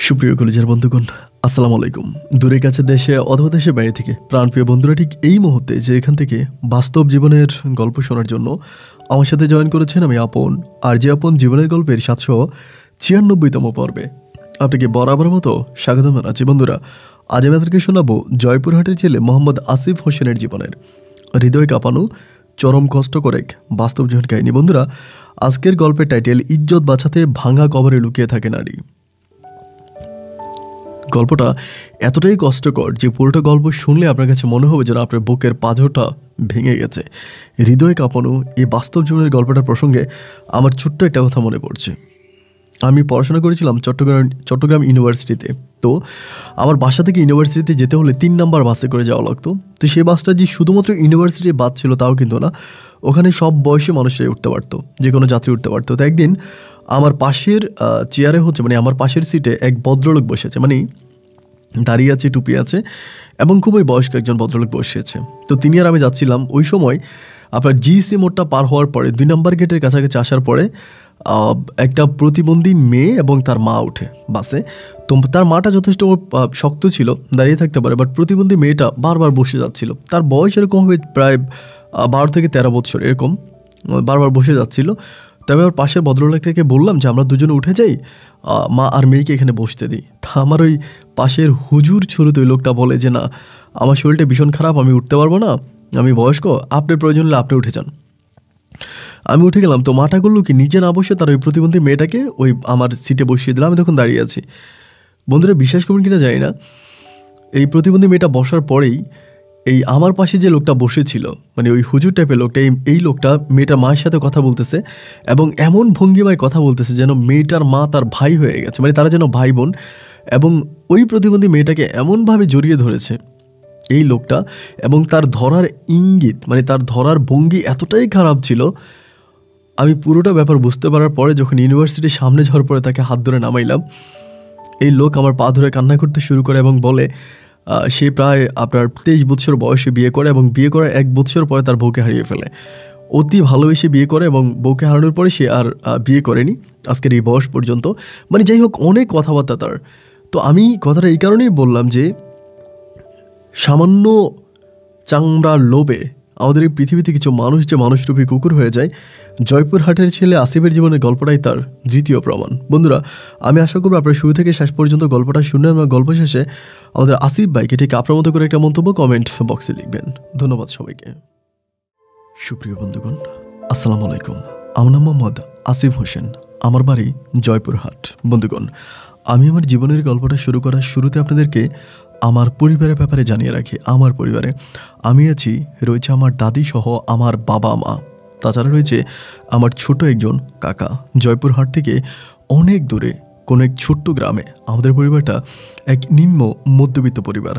সুপ্রিয় কলেজের বন্ধুগণ, আসসালামু আলাইকুম। দূরে কাছে দেশে অথবা দেশে বাইরে থেকে প্রাণপ্রিয় বন্ধুরা ঠিক এই মুহূর্তে যে এখান থেকে বাস্তব জীবনের গল্প শোনার জন্য আমার সাথে জয়েন করেছেন, আমি আপন। আর যে আপন জীবনের গল্পের 796তম পর্বে আপনাকে বরাবর মতো স্বাগতম জানাচ্ছি। বন্ধুরা, আজ আমি আপনাদেরকে শোনাবো জয়পুরহাটের ছেলে মোহাম্মদ আসিফ হোসেনের জীবনের হৃদয় কাঁপানো চরম কষ্টকর এক বাস্তব জীবন কাহিনী। বন্ধুরা, আজকের গল্পের টাইটেল ইজ্জত বাঁচাতে ভাঙা কবরে লুকিয়ে থাকে নারী। গল্পটা এতটাই কষ্টকর যে পুরোটা গল্প শুনলে আপনার কাছে মনে হবে যেন আপনার বুকের পাঁজরটা ভেঙে গেছে। হৃদয় কাঁপানো এই বাস্তব জীবনের গল্পটার প্রসঙ্গে আমার ছোট্ট একটা কথা মনে পড়ছে। আমি পড়াশোনা করেছিলাম চট্টগ্রাম ইউনিভার্সিটিতে। তো আমার বাসা থেকে ইউনিভার্সিটিতে যেতে হলে 3 নাম্বার বাসে করে যাওয়া লাগতো। তো সেই বাসটা যে শুধুমাত্র ইউনিভার্সিটির বাস ছিল তাও কিন্তু না, ওখানে সব বয়সী মানুষরাই উঠতে পারতো, যে কোনো যাত্রী উঠতে পারতো। তো একদিন আমার পাশের চেয়ারে আমার পাশের সিটে এক ভদ্রলোক বসেছে, দাঁড়িয়ে আছে, টুপি আছে এবং খুবই বয়স্ক একজন ভদ্রলোক বসেছে। তো তিনি আর আমি যাচ্ছিলাম। ওই সময় আপনার জিসি মোড়টা পার হওয়ার পরে 2 নম্বর গেটের কাছাকাছি আসার পরে একটা প্রতিবন্ধী মেয়ে এবং তার মা ওঠে বাসে। তো তার মাটা যথেষ্ট শক্ত ছিল, দাঁড়িয়ে থাকতে পারে, বাট প্রতিবন্ধী মেয়েটা বারবার বসে যাচ্ছিল। তার বয়স এরকম হবে প্রায় 12 থেকে 13 বছর, এরকম বারবার বসে যাচ্ছিল। তবে আমার পাশের ভদ্রলোকটাকে বললাম যে আমরা দুজনে উঠে যাই, মা আর মেয়েকে এখানে বসতে দিই। তা আমার ওই পাশের হুজুর ছুরুত ওই লোকটা বলে যে না, আমার শরীরটা ভীষণ খারাপ, আমি উঠতে পারবো না, আমি বয়স্ক, আপনার প্রয়োজন হলে আপনি উঠে যান। আমি উঠে গেলাম। তো মাটা করলো কি, নিজে না বসে তার ওই প্রতিবন্ধী মেয়েটাকে ওই আমার সিটে বসিয়ে দিলাম। আমি তখন দাঁড়িয়ে আছি। বন্ধুরা, বিশ্বাস করবেন কিনা জানি না, এই প্রতিবন্ধী মেয়েটা বসার পরেই এই আমার পাশে যে লোকটা বসেছিল, ওই হুজুর টাইপের লোকটা, এই লোকটা মেয়েটার মায়ের সাথে কথা বলতেছে এবং এমন ভঙ্গিমায় কথা বলতেছে যেন মেয়েটার মা তার ভাই হয়ে গেছে, তারা যেন ভাই বোন। এবং ওই প্রতিবন্ধী মেয়েটাকে এমনভাবে জড়িয়ে ধরেছে এই লোকটা, এবং তার ধরার ইঙ্গিত, তার ধরার ভঙ্গি এতটাই খারাপ ছিল। আমি পুরোটা ব্যাপার বুঝতে পারার পরে যখন ইউনিভার্সিটির সামনে যাওয়ার পরে তাকে হাত ধরে নামাইলাম, এই লোক আমার পা ধরে কান্না করতে শুরু করে এবং বলে সে প্রায় আপনার 23 বছর বয়সে বিয়ে করে এবং বিয়ে করার 1 বছর পরে তার বউকে হারিয়ে ফেলে। অতি ভালোবেসে বিয়ে করে এবং বউকে হারানোর পরে সে আর বিয়ে করেনি আজকের এই বয়স পর্যন্ত। যাই হোক, অনেক কথাবার্তা তার। তো আমি কথাটা এই কারণেই বললাম যে সামান্য চামড়ার লোভে আমাদের এই পৃথিবীতে কিছু মানুষ যে মানুষরূপী কুকুর হয়ে যায়। জয়পুরহাটের ছেলে আসিফের জীবনের গল্পটাই তার দ্বিতীয় প্রমাণ। বন্ধুরা, আমি আশা করব আপনারা শুরু থেকে শেষ পর্যন্ত গল্পটা শুনে আমার গল্প শেষে আমাদের আসিফ ভাইকে ঠিক আপনার মতো করে একটা মন্তব্য কমেন্ট বক্সে লিখবেন। ধন্যবাদ সবাইকে। সুপ্রিয় বন্ধুগণ, আসসালামু আলাইকুম। আমার নাম মোহাম্মদ আসিফ হোসেন, আমার বাড়ি জয়পুরহাট। বন্ধুগণ, আমি আমার জীবনের গল্পটা শুরু করার শুরুতে আপনাদেরকে আমার পরিবারের ব্যাপারে জানিয়ে রাখি। আমার পরিবারে আমি আছি, রয়েছে আমার দাদি সহ আমার বাবা মা, তাছাড়া রয়েছে আমার ছোট একজন কাকা। জয়পুরহাট থেকে অনেক দূরে কোনো এক ছোট্ট গ্রামে আমাদের পরিবারটা এক নিম্ন মধ্যবিত্ত পরিবার।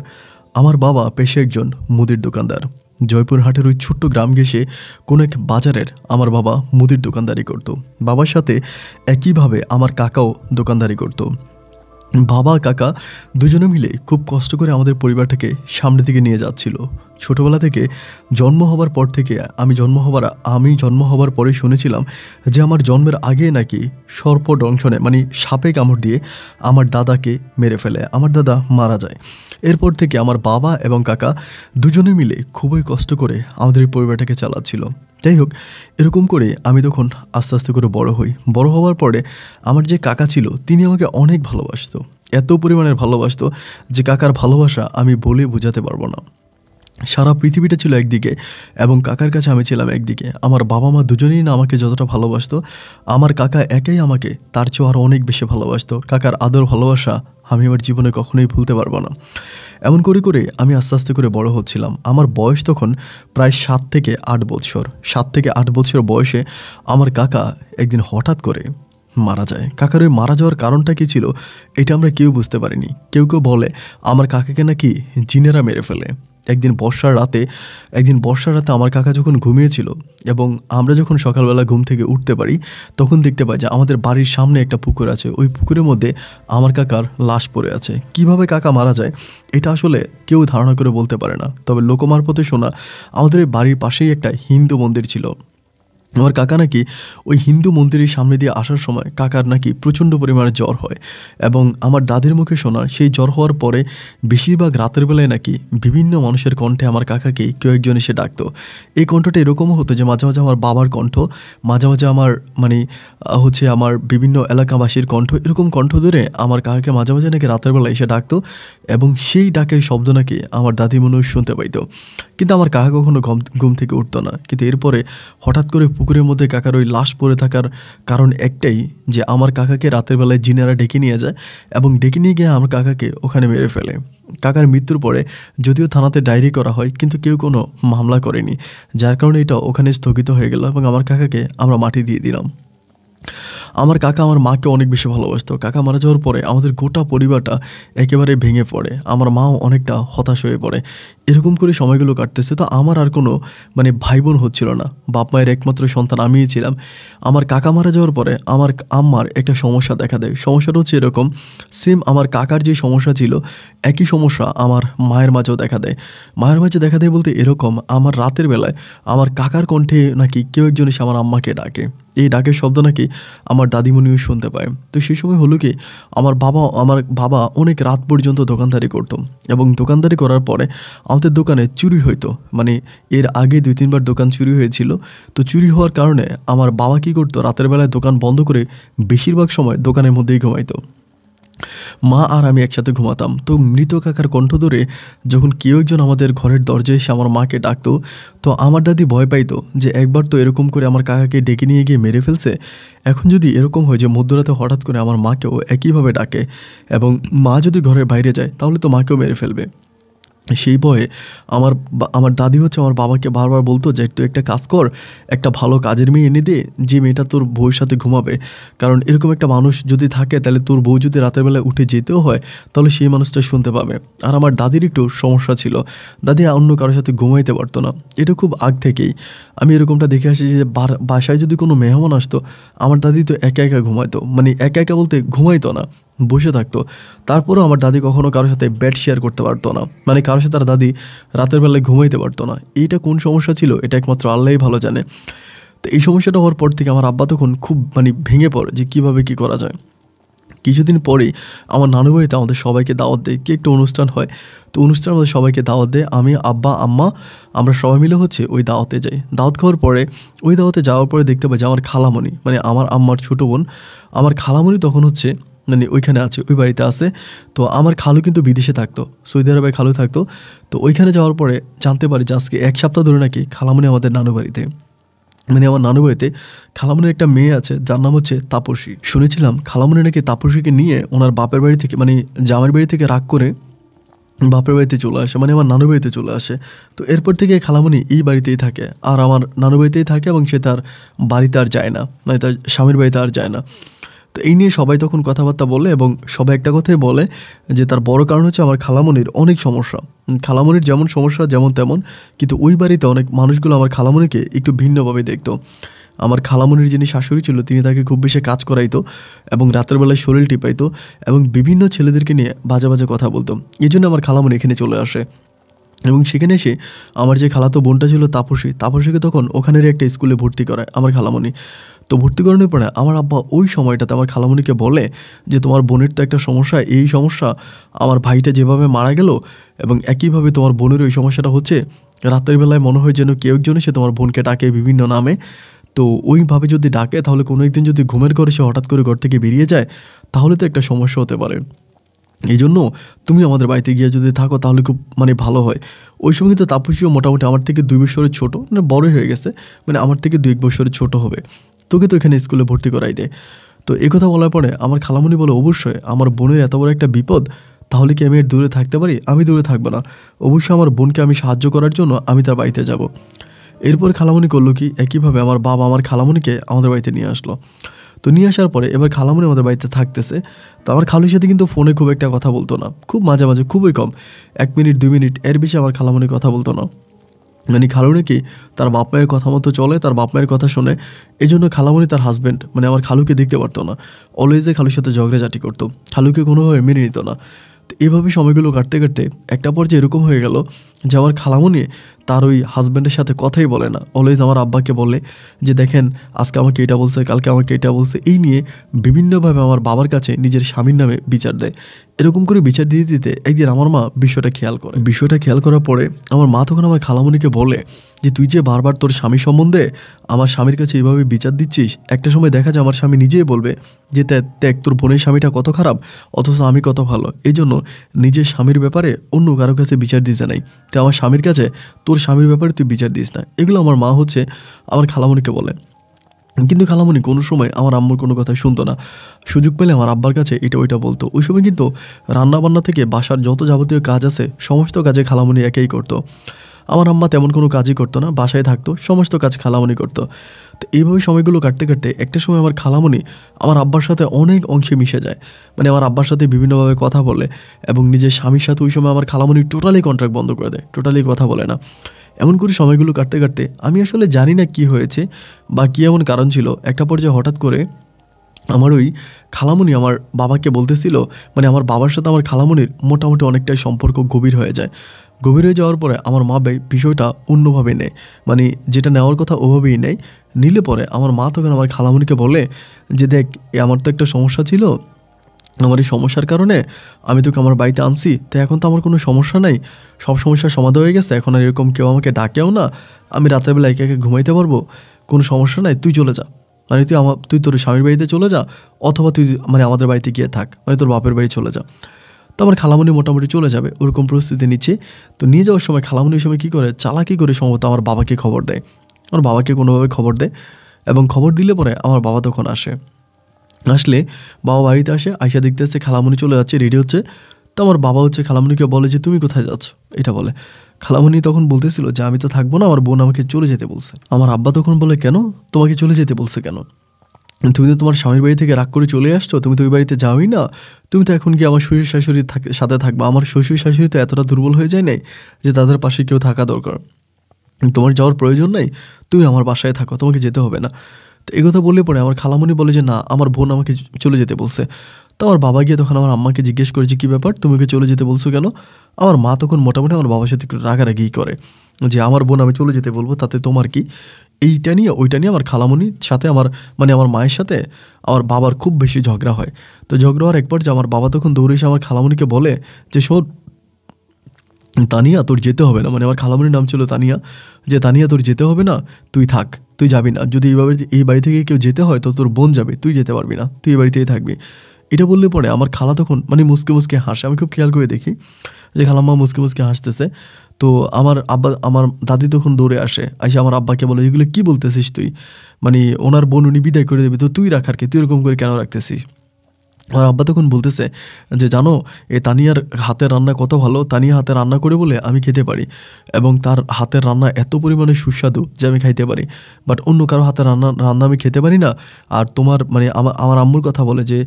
আমার বাবা পেশায় একজন মুদির দোকানদার। জয়পুরহাটের ওই ছোট্ট গ্রাম ঘেঁষে কোনো এক বাজারের আমার বাবা মুদির দোকানদারি করত। বাবার সাথে একইভাবে আমার কাকাও দোকানদারি করত। বাবা কাকা দুজনে মিলে খুব কষ্ট করে আমাদের পরিবারটাকে সামনের দিকে নিয়ে যাচ্ছিল। ছোটোবেলা থেকে জন্ম হবার পর থেকে আমি জন্ম হবার পরে শুনেছিলাম যে আমার জন্মের আগে নাকি সর্প দংশনে সাপে কামড় দিয়ে আমার দাদাকে মেরে ফেলে, আমার দাদা মারা যায়। এরপর থেকে আমার বাবা এবং কাকা দুজনে মিলে খুবই কষ্ট করে আমাদের এই পরিবারটাকে চালাচ্ছিল। যাই হোক, এরকম করে আমি তখন আস্তে আস্তে করে বড় হই। বড় হওয়ার পরে আমার যে কাকা ছিল তিনি আমাকে অনেক ভালোবাসতো, এত পরিমাণের ভালোবাসতো যে কাকার ভালোবাসা আমি বলে বোঝাতে পারবো না। সারা পৃথিবীটা ছিল একদিকে এবং কাকার কাছে আমি ছিলাম একদিকে। আমার বাবা মা দুজনেই না আমাকে যতটা ভালোবাসতো, আমার কাকা একাই আমাকে তার চেয়েও আরও অনেক বেশি ভালোবাসতো। কাকার আদর ভালোবাসা আমি আমার জীবনে কখনোই ভুলতে পারবো না। এমন করে করে আমি আস্তে আস্তে করে বড় হচ্ছিলাম। আমার বয়স তখন প্রায় 7 থেকে 8 বছর। 7 থেকে 8 বছর বয়সে আমার কাকা একদিন হঠাৎ করে মারা যায়। কাকার ওই মারা যাওয়ার কারণটা কী ছিল এটা আমরা কেউ বুঝতে পারিনি। কেউ কেউ বলে আমার কাকাকে নাকি জিনেরা মেরে ফেলে। একদিন বর্ষার রাতে আমার কাকা যখন ঘুমিয়েছিল এবং আমরা যখন সকালবেলা ঘুম থেকে উঠতে পারি তখন দেখতে পাই যে আমাদের বাড়ির সামনে একটা পুকুর আছে। ওই পুকুরের মধ্যে আমার কাকার লাশ পড়ে আছে। কিভাবে কাকা মারা যায় এটা আসলে কেউ ধারণা করে বলতে পারে না। তবে লোকমারফতে শোনা আমাদের বাড়ির পাশেই একটা হিন্দু মন্দির ছিল। আমার কাকা নাকি ওই হিন্দু মন্দিরের সামনে দিয়ে আসার সময় কাকার নাকি প্রচণ্ড পরিমাণে জ্বর হয়, এবং আমার দাদির মুখে শোনা সেই জ্বর হওয়ার পরে বেশিরভাগ রাতের বেলায় নাকি বিভিন্ন মানুষের কণ্ঠে আমার কাকাকে কেউ একজন এসে ডাকতো। এই কণ্ঠটা এরকমও হতো যে মাঝে মাঝে আমার বাবার কণ্ঠ, মাঝে মাঝে আমার মানে হচ্ছে আমার বিভিন্ন এলাকাবাসীর কণ্ঠ, এরকম কণ্ঠ ধরে আমার কাকাকে মাঝে মাঝে নাকি রাতের বেলা এসে ডাকতো, এবং সেই ডাকের শব্দ নাকি আমার দাদি মনে হয় শুনতে পাইতো। কিন্তু আমার কাকা কখনো ঘুম থেকে উঠতো না। কিন্তু এরপরে হঠাৎ করে পুকুরের মধ্যে কাকার ওই লাশ পড়ে থাকার কারণ একটাই, যে আমার কাকাকে রাতের বেলায় জিনেরা ডেকে নিয়ে যায়, এবং ডেকে নিয়ে গিয়ে আমার কাকাকে ওখানে মেরে ফেলে। কাকার মৃত্যুর পরে যদিও থানাতে ডায়েরি করা হয়, কিন্তু কেউ কোনো মামলা করেনি, যার কারণে এটা ওখানে স্থগিত হয়ে গেল এবং আমার কাকাকে আমরা মাটি দিয়ে দিলাম। আমার কাকা আমার মাকে অনেক বেশি ভালোবাসতো। কাকা মারা যাওয়ার পরে আমাদের গোটা পরিবারটা একেবারে ভেঙে পড়ে, আমার মাও অনেকটা হতাশ হয়ে পড়ে। এরকম করে সময়গুলো কাটতেছে। তো আমার আর কোনো মানে ভাই বোন হচ্ছিল না, বাপ মায়ের একমাত্র সন্তান আমিই ছিলাম। আমার কাকা মারা যাওয়ার পরে আমার আম্মার একটা সমস্যা দেখা দেয়। সমস্যাটা হচ্ছে এরকম, সেম আমার কাকার যে সমস্যা ছিল একই সমস্যা আমার মায়ের মাঝেও দেখা দেয়। মায়ের মাঝে দেখা দেয় বলতে এরকম, আমার রাতের বেলায় আমার কাকার কণ্ঠে নাকি কেউ একজন এসে আমার আম্মাকে ডাকে। এই ডাকের শব্দ নাকি আমার দাদিমণিও শুনতে পায়। তো সেই সময় হলো কি, আমার বাবা অনেক রাত পর্যন্ত দোকানদারি করতো, এবং দোকানদারি করার পরে আমাদের দোকানে চুরি হইতো। মানে এর আগে 2-3 বার দোকান চুরি হয়েছিল। তো চুরি হওয়ার কারণে আমার বাবা কী করতো, রাতের বেলায় দোকান বন্ধ করে বেশিরভাগ সময় দোকানের মধ্যেই ঘুমাইতো। মা আর আমি একসাথে ঘুমাতাম। তো মৃত কাকার কণ্ঠ ধরে যখন কেউ একজন আমাদের ঘরের দরজায় এসে আমার মাকে ডাকতো, তো আমার দাদি ভয় পাইতো যে একবার তো এরকম করে আমার কাকাকে ডেকে নিয়ে গিয়ে মেরে ফেলছে, এখন যদি এরকম হয় যে মধ্যরাতে হঠাৎ করে আমার মাকেও একইভাবে ডাকে, এবং মা যদি ঘরের বাইরে যায় তাহলে তো মাকেও মেরে ফেলবে। সেই ভয়ে আমার দাদি হচ্ছে আমার বাবাকে বারবার বলতো যে তুই একটা কাজ কর, একটা ভালো কাজের মেয়ে এনে দে, যে মেয়েটা তোর বউয়ের সাথে ঘুমাবে। কারণ এরকম একটা মানুষ যদি থাকে তাহলে তোর বউ যদি রাতের বেলায় উঠে যেতেও হয় তাহলে সেই মানুষটা শুনতে পাবে। আর আমার দাদির একটু সমস্যা ছিল, দাদি অন্য কারোর সাথে ঘুমাইতে পারতো না। এটা খুব আগ থেকেই আমি এরকমটা দেখে আসি যে বাসায় যদি কোনো মেহমান আসতো, আমার দাদি তো একা একা ঘুমাইতো। মানে একা একা বলতে ঘুমাইতো না, বসে থাকতো। তারপরেও আমার দাদি কখনো কারোর সাথে বেড শেয়ার করতে পারতো না, মানে কারোর সাথে তার দাদি রাতের বেলায় ঘুমাইতে পারতো না। এইটা কোন সমস্যা ছিল এটা একমাত্র আল্লাহই ভালো জানে। তো এই সমস্যাটা হওয়ার পর থেকে আমার আব্বা তখন খুব ভেঙে পড়ে যে কীভাবে কী করা যায়। কিছুদিন পরেই আমার নানু বাড়িতে আমাদের সবাইকে দাওয়াত দেয়, কি একটা অনুষ্ঠান হয়। তো অনুষ্ঠানে আমাদের সবাইকে দাওয়াত দেয়, আমি আব্বা আম্মা আমরা সবাই মিলে হচ্ছে ওই দাওয়াতে যাই। দাওয়াত খাওয়ার পরে ওই দাওয়াতে যাওয়ার পরে দেখতে পাই যে আমার খালামণি, মানে আমার আম্মার ছোটো বোন, আমার খালামণি তখন হচ্ছে মানে ওইখানে আছে, ওই বাড়িতে আছে। তো আমার খালু কিন্তু বিদেশে থাকতো, সৌদি আরবে খালু থাকতো। তো ওইখানে যাওয়ার পরে জানতে পারি যে আজকে 1 সপ্তাহ ধরে নাকি খালামণি আমাদের নানু বাড়িতে, মানে আমার নানু বাড়িতে খালামণির একটা মেয়ে আছে যার নাম হচ্ছে তাপসী। শুনেছিলাম খালামণি নাকি তাপসীকে নিয়ে ওনার বাপের বাড়ি থেকে মানে জামাইয়ের বাড়ি থেকে রাগ করে বাপের বাড়িতে চলে আসে, মানে আমার নানু বাড়িতে চলে আসে। তো এরপর থেকে খালামণি এই বাড়িতেই থাকে, আর আমার নানু বাড়িতেই থাকে, এবং সে তার বাড়িতে আর যায় না, মানে তার স্বামীর বাড়িতে আর যায় না। তো এই নিয়ে সবাই তখন কথাবার্তা বলে, এবং সবাই একটা কথাই বলে যে তার বড় কারণ হচ্ছে আমার খালামণির অনেক সমস্যা। খালামণির যেমন সমস্যা যেমন তেমন, কিন্তু ওই বাড়িতে অনেক মানুষগুলো আমার খালামণিকে একটু ভিন্নভাবে দেখতো। আমার খালামণির যিনি শাশুড়ি ছিল তিনি তাকে খুব বেশি কাজ করাইতো, এবং রাতের বেলায় শরীর টিপাইতো, এবং বিভিন্ন ছেলেদেরকে নিয়ে বাজে বাজে কথা বলতো। এই জন্য আমার খালামণি এখানে চলে আসে, এবং সেখানে এসে আমার যে খালাতো বোনটা ছিল তাপসীকে তখন ওখানের একটা স্কুলে ভর্তি করায় আমার খালামণি। তো ভর্তি করানোর পরে আমার আব্বা ওই সময়টাতে আমার খালামণিকে বলে যে তোমার বোনের তো একটা সমস্যা, এই সমস্যা, আমার ভাইটা যেভাবে মারা গেল এবং একইভাবে তোমার বোনের ওই সমস্যাটা হচ্ছে, রাতের বেলায় মনে হয় যেন কেউ একজন সে তোমার বোনকে ডাকে বিভিন্ন নামে। তো ওইভাবে যদি ডাকে তাহলে কোনো একদিন যদি ঘুমের ঘরে সে হঠাৎ করে ঘর থেকে বেরিয়ে যায় তাহলে তো একটা সমস্যা হতে পারে। এই জন্য তুমি আমাদের বাড়িতে গিয়ে যদি থাকো তাহলে খুব ভালো হয়। ওই সময় কিন্তু তাপসীও মোটামুটি আমার থেকে 2 বছরের ছোটো, মানে বড়ই হয়ে গেছে, মানে আমার থেকে 2-1 বছরের ছোটো হবে। তোকে তো এখানে স্কুলে ভর্তি করাই দে। তো এই কথা বলার পরে আমার খালামণি বলে অবশ্যই আমার বোনের এত বড় একটা বিপদ, তাহলে কি আমি এর দূরে থাকতে পারি? আমি দূরে থাকবো না, অবশ্যই আমার বোনকে আমি সাহায্য করার জন্য আমি তার বাড়িতে যাব। এরপর খালামণি করলো কি, একইভাবে আমার বাবা আমার খালামণিকে আমাদের বাড়িতে নিয়ে আসলো। তো নিয়ে আসার পরে এবার খালামণি আমাদের বাড়িতে থাকতেছে। তো আমার খালুর সাথে কিন্তু ফোনে খুব একটা কথা বলতো না, খুব মাঝে মাঝে, খুবই কম, 1 মিনিট 2 মিনিট, এর বেশি আমার খালামণি কথা বলতো না। মানে খালু নাকি তার বাপ মায়ের কথা মতো চলে, তার বাপ মায়ের কথা শোনে। এই জন্য খালামণি তার হাজব্যান্ড মানে আমার খালুকে দেখতে পারতো না, অলওয়েজে খালুর সাথে ঝগড়াঝাটি করতো, খালুকে কোনোভাবে মেনে নিত না। তো এভাবে সময়গুলো কাটতে কাটতে একটা পর্যায়ে এরকম হয়ে গেল যে আমার খালামণি তার ওই হাজব্যান্ডের সাথে কথাই বলে না। অলওয়েজ আমার আব্বাকে বলে যে দেখেন আজকে আমাকে এটা বলছে, কালকে আমাকে এটা বলছে, এই নিয়ে বিভিন্নভাবে আমার বাবার কাছে নিজের স্বামীর নামে বিচার দেয়। এরকম করে বিচার দিতে দিতে একদিন আমার মা বিষয়টা খেয়াল করার পরে আমার মা তখন আমার খালামণিকে বলে যে তুই যে বারবার তোর স্বামী সম্বন্ধে আমার স্বামীর কাছে এইভাবে বিচার দিচ্ছিস, একটা সময় দেখা যায় আমার স্বামী নিজেই বলবে যে দেখ তোর বোনের স্বামীটা কত খারাপ, অথচ আমি কত ভালো। এই জন্য নিজের স্বামীর ব্যাপারে অন্য কারো কাছে বিচার দিতে নাই, তো আমার স্বামীর কাছে তোর স্বামীর ব্যাপারে তুই বিচার দিস না। এগুলো আমার মা আমার খালামণিকে বলে। কিন্তু খালামণি কোনো সময় আমার আম্মুর কোনো কথা শুনতো না। সুযোগ পেলে আমার আব্বার কাছে এটা ওইটা বলতো। ওই সময় কিন্তু রান্নাবান্না থেকে বাসার যত যাবতীয় কাজ আছে সমস্ত কাজে খালামণি একাই করতো। আমার আম্মা তেমন কোনো কাজই করতো না, বাসায় থাকতো, সমস্ত কাজ খালামণি করতো। তো এইভাবে সময়গুলো কাটতে কাটতে একটা সময় আমার খালামণি আমার আব্বার সাথে অনেক অংশে মিশে যায়। মানে আমার আব্বার সাথে বিভিন্নভাবে কথা বলে এবং নিজের স্বামীর সাথে ওই সময় আমার খালামণি টোটালি কন্ট্রাক্ট বন্ধ করে দেয়, টোটালি কথা বলে না। এমন করে সময়গুলো কাটতে কাটতে আমি আসলে জানি না কী হয়েছে বা কী এমন কারণ ছিল, একটা পর্যায়ে হঠাৎ করে আমার ওই খালামণি আমার বাবাকে বলতেছিল, মানে আমার বাবার সাথে আমার খালামণির মোটামুটি অনেকটাই সম্পর্ক গভীর হয়ে যায়। গভীর হয়ে যাওয়ার পরে আমার মা বিষয়টা অন্যভাবে নেয়, মানে যেটা নেওয়ার কথা ওভাবেই নেয়। নিলে পরে আমার মা তখন আমার খালামণিকে বলে যে দেখ আমার তো একটা সমস্যা ছিল, আমার এই সমস্যার কারণে আমি তোকে আমার বাড়িতে আনছি, তো এখন তো আমার কোনো সমস্যা নাই, সব সমস্যার সমাধান হয়ে গেছে, এখন আর এরকম কেউ আমাকে ডাকেও না, আমি রাতের বেলা একে একে ঘুমাইতে পারবো, কোনো সমস্যা নাই, তুই চলে যা, মানে তুই তোর স্বামীর বাড়িতে চলে যা, অথবা তুই মানে আমাদের বাড়িতে গিয়ে থাক, মানে তোর বাপের বাড়ি চলে যা। তো আমার খালামণি মোটামুটি চলে যাবে ওরকম পরিস্থিতি নিচ্ছে। তো নিয়ে যাওয়ার সময় খালামণি ওই সময় কী করে, চালাকি করে সম্ভবত আমার বাবাকে খবর দেয়, আমার বাবাকে কোনোভাবে খবর দেয়। এবং খবর দিলে পরে আমার বাবা তখন আসলে বাবা বাড়িতে আইসা দেখতে আসছে খালামণি চলে যাচ্ছে, রেডি হচ্ছে। তো আমার বাবা খালামণিকে বলে যে তুমি কোথায় যাচ্ছ, এটা বলে। খালামণি তখন বলতেছিল যে আমি তো থাকবো না, আমার বোন আমাকে চলে যেতে বলছে। আমার আব্বা তখন বলে কেন, তোমাকে চলে যেতে বলছে কেন, তুমি তো তোমার স্বামীর বাড়ি থেকে রাগ করে চলে আসছো, তুমি তো ওই বাড়িতে যাওই না, তুমি তো এখন কি আমার শ্বশুর শাশুড়ির সাথে থাকবা, আমার শ্বশুর শাশুড়ি তো এতটা দুর্বল হয়ে যায় নাই যে তাদের পাশে কেউ থাকা দরকার, তোমার যাওয়ার প্রয়োজন নাই, তুমি আমার বাসায় থাকো, তোমাকে যেতে হবে না। তো এই কথা বললে পরে আমার খালামণি বলে যে না আমার বোন আমাকে চলে যেতে বলছে। তো আমার বাবা গিয়ে তখন আমার আম্মাকে জিজ্ঞেস করে যে কী ব্যাপার, তুমি ওকে চলে যেতে বলছো কেন। আমার মা তখন মোটামুটি আমার বাবার সাথে একটু রাগারাগি করে যে আমার বোন আমি চলে যেতে বলবো, তাতে তোমার কি। এইটা নিয়ে ওইটা নিয়ে আমার খালামণির সাথে আমার মায়ের সাথে আমার বাবার খুব বেশি ঝগড়া হয়। তো ঝগড়া হওয়ার একবার যে আমার বাবা তখন দৌড়ে এসে আমার খালামণিকে বলে যে শোন তানিয়া তোর যেতে হবে না, মানে আমার খালামণির নাম ছিল তানিয়া, যে তানিয়া তোর যেতে হবে না, তুই থাক, তুই যাবি না, যদি এইভাবে এই বাড়ি থেকে কেউ যেতে হয় তো তোর বোন যাবে, তুই যেতে পারবি না, তুই এই বাড়িতেই থাকবি। এটা বললে পরে আমার খালা তখন মানে মুসকে মুসকে হাসে, আমি খুব খেয়াল করে দেখি যে খালাম্মা মুসকে মুসকে হাসতেছে। তো আমার দাদি তখন দৌড়ে আসে আমার আব্বাকে বলে এগুলো কী বলতেছিস তুই, মানে ওনার বোন উনি বিদায় করে দেবে, তো তুই রাখার কে, তুই এরকম করে কেন রাখতেছিস। আমার আব্বা তখন বলতেছে যে জানো তানিয়ার হাতের রান্না কত ভালো, তানিয়া হাতে রান্না করে বলে আমি খেতে পারি, এবং তার হাতের রান্না এত পরিমাণে সুস্বাদু যে আমি খাইতে পারি, বাট অন্য কারো হাতের রান্না আমি খেতে পারি না। আর তোমার মানে আমার আম্মুর কথা বলে যে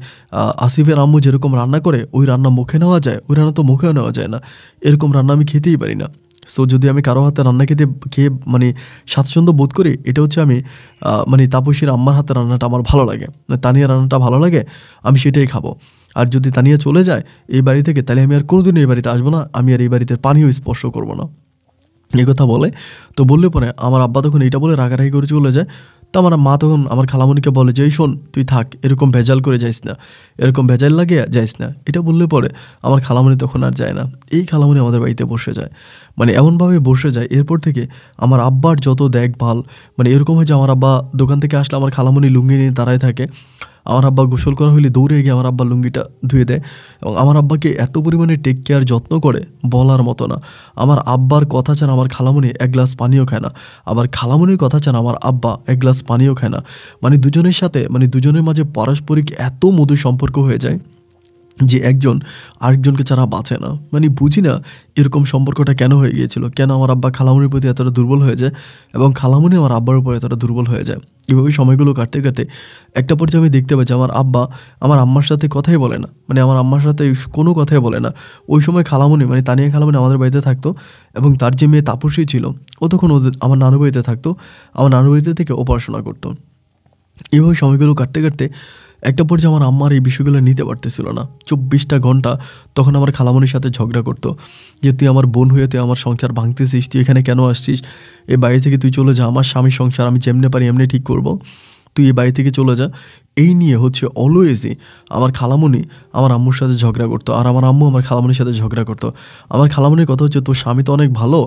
আসিফের আম্মু যেরকম রান্না করে ওই রান্না মুখে নেওয়া যায়, ওই রান্না তো মুখেও নেওয়া যায় না, এরকম রান্না আমি খেতেই পারি না। সো যদি আমি কারো হাতে রান্না খেয়ে মানে স্বাচ্ছন্দ্য বোধ করি, এটা হচ্ছে আমি মানে তাপসীর আম্মার হাতে রান্নাটা আমার ভালো লাগে, তানিয়া রান্নাটা ভালো লাগে, আমি সেটাই খাবো। আর যদি তানিয়া চলে যায় এই বাড়ি থেকে, তাহলে আমি আর কোনোদিন এই বাড়িতে আসবো না, আমি আর এই বাড়িতে পানিও স্পর্শ করবো না, এই কথা বলে। তো বললে পরে আমার আব্বা তখন এইটা বলে রাগারাগি করে চলে যায়। তো আমার মা তখন আমার খালামণিকে বলে যে এই শোন তুই থাক, এরকম ভেজাল করে যাইস না, এরকম ভেজাল লাগে যাইস না। এটা বললে পরে আমার খালামণি তখন আর যায় না, এই খালামণি আমাদের বাড়িতে বসে যায়, মানে এমনভাবে বসে যায়। এরপর থেকে আমার আব্বার যত দেখভাল, মানে এরকম হয় যে আমার আব্বা দোকান থেকে আসলে আমার খালামণি লুঙ্গি নিয়ে দাঁড়ায় থাকে, আমার আব্বা গোসল করা হলে দৌড়ে গিয়ে আমার আব্বা লুঙ্গিটা ধুয়ে দেয়, এবং আমার আব্বাকে এত পরিমাণে টেক কেয়ার যত্ন করে বলার মতো না। আমার আব্বার কথা ছাড়া আমার খালামণি এক গ্লাস পানিও খায় না, আবার খালামণির কথা ছাড়া আমার আব্বা এক গ্লাস পানিও খায় না। মানে দুজনের সাথে মানে দুজনের মাঝে পারস্পরিক এত মধুর সম্পর্ক হয়ে যায় যে একজন আরেকজনকে ছাড়া বাঁচে না। মানে বুঝি না এরকম সম্পর্কটা কেন হয়ে গিয়েছিল, কেন আমার আব্বা খালামণির প্রতি এতটা দুর্বল হয়ে যায় এবং খালামণি আমার আব্বার উপর এতটা দুর্বল হয়ে যায়। এভাবে সময়গুলো কাটতে কাটতে একটা পর্যায়ে আমি দেখতে পাচ্ছি আমার আব্বা আমার আম্মার সাথে কথাই বলে না, মানে আমার আম্মার সাথে কোনো কথাই বলে না। ওই সময় খালামণি মানে তানিয়া খালামণি আমাদের বাড়িতে থাকতো, এবং তার যে মেয়ে তাপসী ছিল ও তখন আমার নানু বাড়িতে থাকতো, আমার নানু বাড়িতে থেকে ও পড়াশোনা করতো। এভাবে সময়গুলো কাটতে কাটতে একটা পর্যায়ে আমার আম্মা আর এই বিষয়গুলো নিতে পারতেছিল না। 24টা ঘন্টা তখন আমার খালামণির সাথে ঝগড়া করতো যে, "তুই আমার বোন হয়ে তুই আমার সংসার ভাঙতেছিস, তুই এখানে কেন আসছিস? এই বাড়ি থেকে তুই চলে যা, আমার স্বামীর সংসার আমি যেমনে পারি এমনি ঠিক করব। তুই এই বাড়ি থেকে চলে যা।" এই নিয়ে হচ্ছে অলওয়েজই আমার খালামণি আমার আম্মুর সাথে ঝগড়া করতো, আর আমার আম্মু আমার খালামণির সাথে ঝগড়া করতো। আমার খালামণির কথা হচ্ছে, "তোর স্বামী তো অনেক ভালো,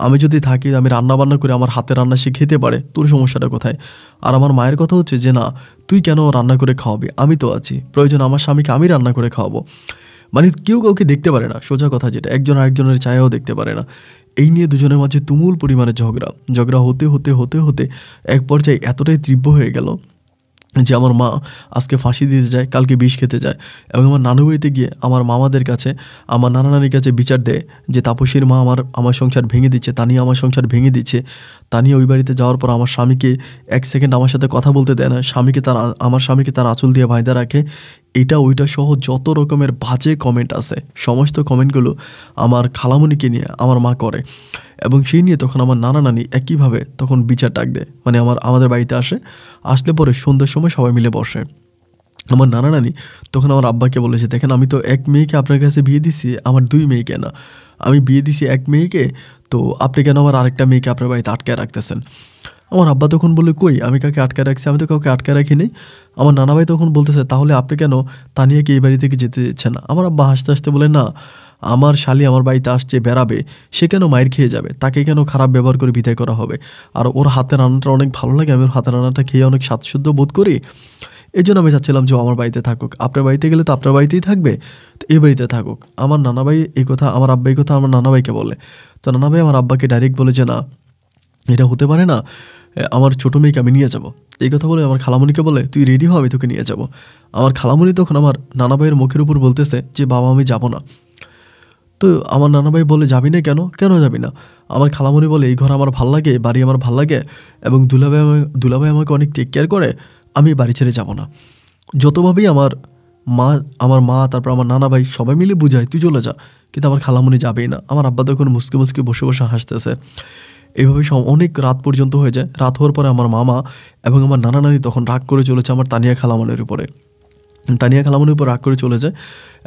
আমি যদি থাকি, আমি রান্নাবান্না করে আমার হাতে রান্না সে খেতে পারে, তোর সমস্যাটা কোথায়?" আর আমার মায়ের কথা হচ্ছে যে, "না, তুই কেন রান্না করে খাওয়াবি? আমি তো আছি, প্রয়োজন আমার স্বামীকে আমি রান্না করে খাওয়াবো।" মানে কেউ কাউকে দেখতে পারে না, সোজা কথা যেটা, একজন আরেকজনের ছায়াও দেখতে পারে না। এই নিয়ে দুজনের মাঝে তুমুল পরিমাণে ঝগড়া হতে হতে হতে হতে এক পর্যায়ে এতটাই তীব্র হয়ে গেল যে আমার মা আজকে ফাঁসি দিতে যায়, কালকে বিষ খেতে যায়, এবং আমার নানু বাড়িতে গিয়ে আমার মামাদের কাছে, আমার নানা নানির কাছে বিচার দেয় যে তাপসীর মা আমার সংসার ভেঙে দিচ্ছে, তানিয়া আমার সংসার ভেঙে দিচ্ছে। তানিয়া ওই বাড়িতে যাওয়ার পর আমার স্বামীকে এক সেকেন্ড আমার সাথে কথা বলতে দেয় না, আমার স্বামীকে তার আঁচল দিয়ে বাঁধা রাখে। এটা ওইটা সহ যত রকমের বাজে কমেন্ট আছে, সমস্ত কমেন্টগুলো আমার খালামণিকে নিয়ে আমার মা করে, এবং সেই নিয়ে তখন আমার নানা নানি একইভাবে তখন বিচার ডাক দেয়, মানে আমাদের বাড়িতে আসলে পরে সন্ধ্যার সময় সবাই মিলে বসে। আমার নানা নানি তখন আমার আব্বাকে বলেছে, "দেখেন, আমি তো এক মেয়েকে আপনার কাছে বিয়ে দিছি, আমার 2 মেয়েকে না, আমি বিয়ে দিছি এক মেয়েকে, তো আপনি কেন আমার আরেকটা মেয়েকে আপনার বাড়িতে আটকায় রাখতেছেন?" আমার আব্বা তখন বলে, "কই, আমি কাকে আটকায় রাখছি? আমি তো কাউকে আটকায় রাখিনি।" আমার নানা ভাই তখন বলতেছে, "তাহলে আপনি কেন তানিয়াকে এই বাড়ি থেকে যেতে দিচ্ছেন না?" আমার আব্বা হাসতে হাসতে বলে, "না, আমার শালি আমার বাড়িতে আসছে বেড়াবে, সে কেন মায়ের খেয়ে যাবে? তাকে কেন খারাপ ব্যবহার করে বিদায় করা হবে? আর ওর হাতের রান্নাটা অনেক ভালো লাগে, আমি ওর হাতের রান্নাটা খেয়ে অনেক স্বাচ্ছন্দ্য বোধ করি। এই জন্য আমি চাচ্ছিলাম যে ও আমার বাড়িতে থাকুক। আপনার বাড়িতে গেলে তো আপনার বাড়িতেই থাকবে, তো এই বাড়িতে থাকুক।" আমার নানা ভাই এই কথা, আমার আব্বা এই কথা আমার নানা ভাইকে বলে। তো নানা ভাই আমার আব্বাকে ডাইরেক্ট বলে যে, "না, এটা হতে পারে না, আমার ছোটো মেয়েকে আমি নিয়ে যাব।" এই কথা বলে আমার খালামণিকে বলে, "তুই রেডি হ, আমি তোকে নিয়ে যাব।" আমার খালামণি তখন আমার নানা ভাইয়ের মুখের উপর বলতেছে যে, "বাবা, আমি যাব না।" তো আমার নানা ভাই বলে, "যাবি না কেন? কেন যাবি না?" আমার খালামণি বলে, "এই ঘর আমার ভাল লাগে, বাড়ি আমার ভাল লাগে, এবং দুলাভাই আমাকে অনেক টেক কেয়ার করে, আমি বাড়ি ছেড়ে যাব না।" যতভাবেই আমার মা তারপর আমার নানা ভাই সবাই মিলে বুঝায়, "তুই চলে যা।" কিন্তু আমার খালামণি যাবেই না। আমার আব্বা তখন মুচকি মুচকি বসে বসে হাসতেছে। এভাবে অনেক রাত পর্যন্ত হয়ে যায়। রাত হওয়ার পরে আমার মামা এবং আমার নানা নানি তখন রাগ করে চলেছে আমার তানিয়া খালামণির উপরে। তানিয়া খালামণির উপর রাগ করে চলে যায়,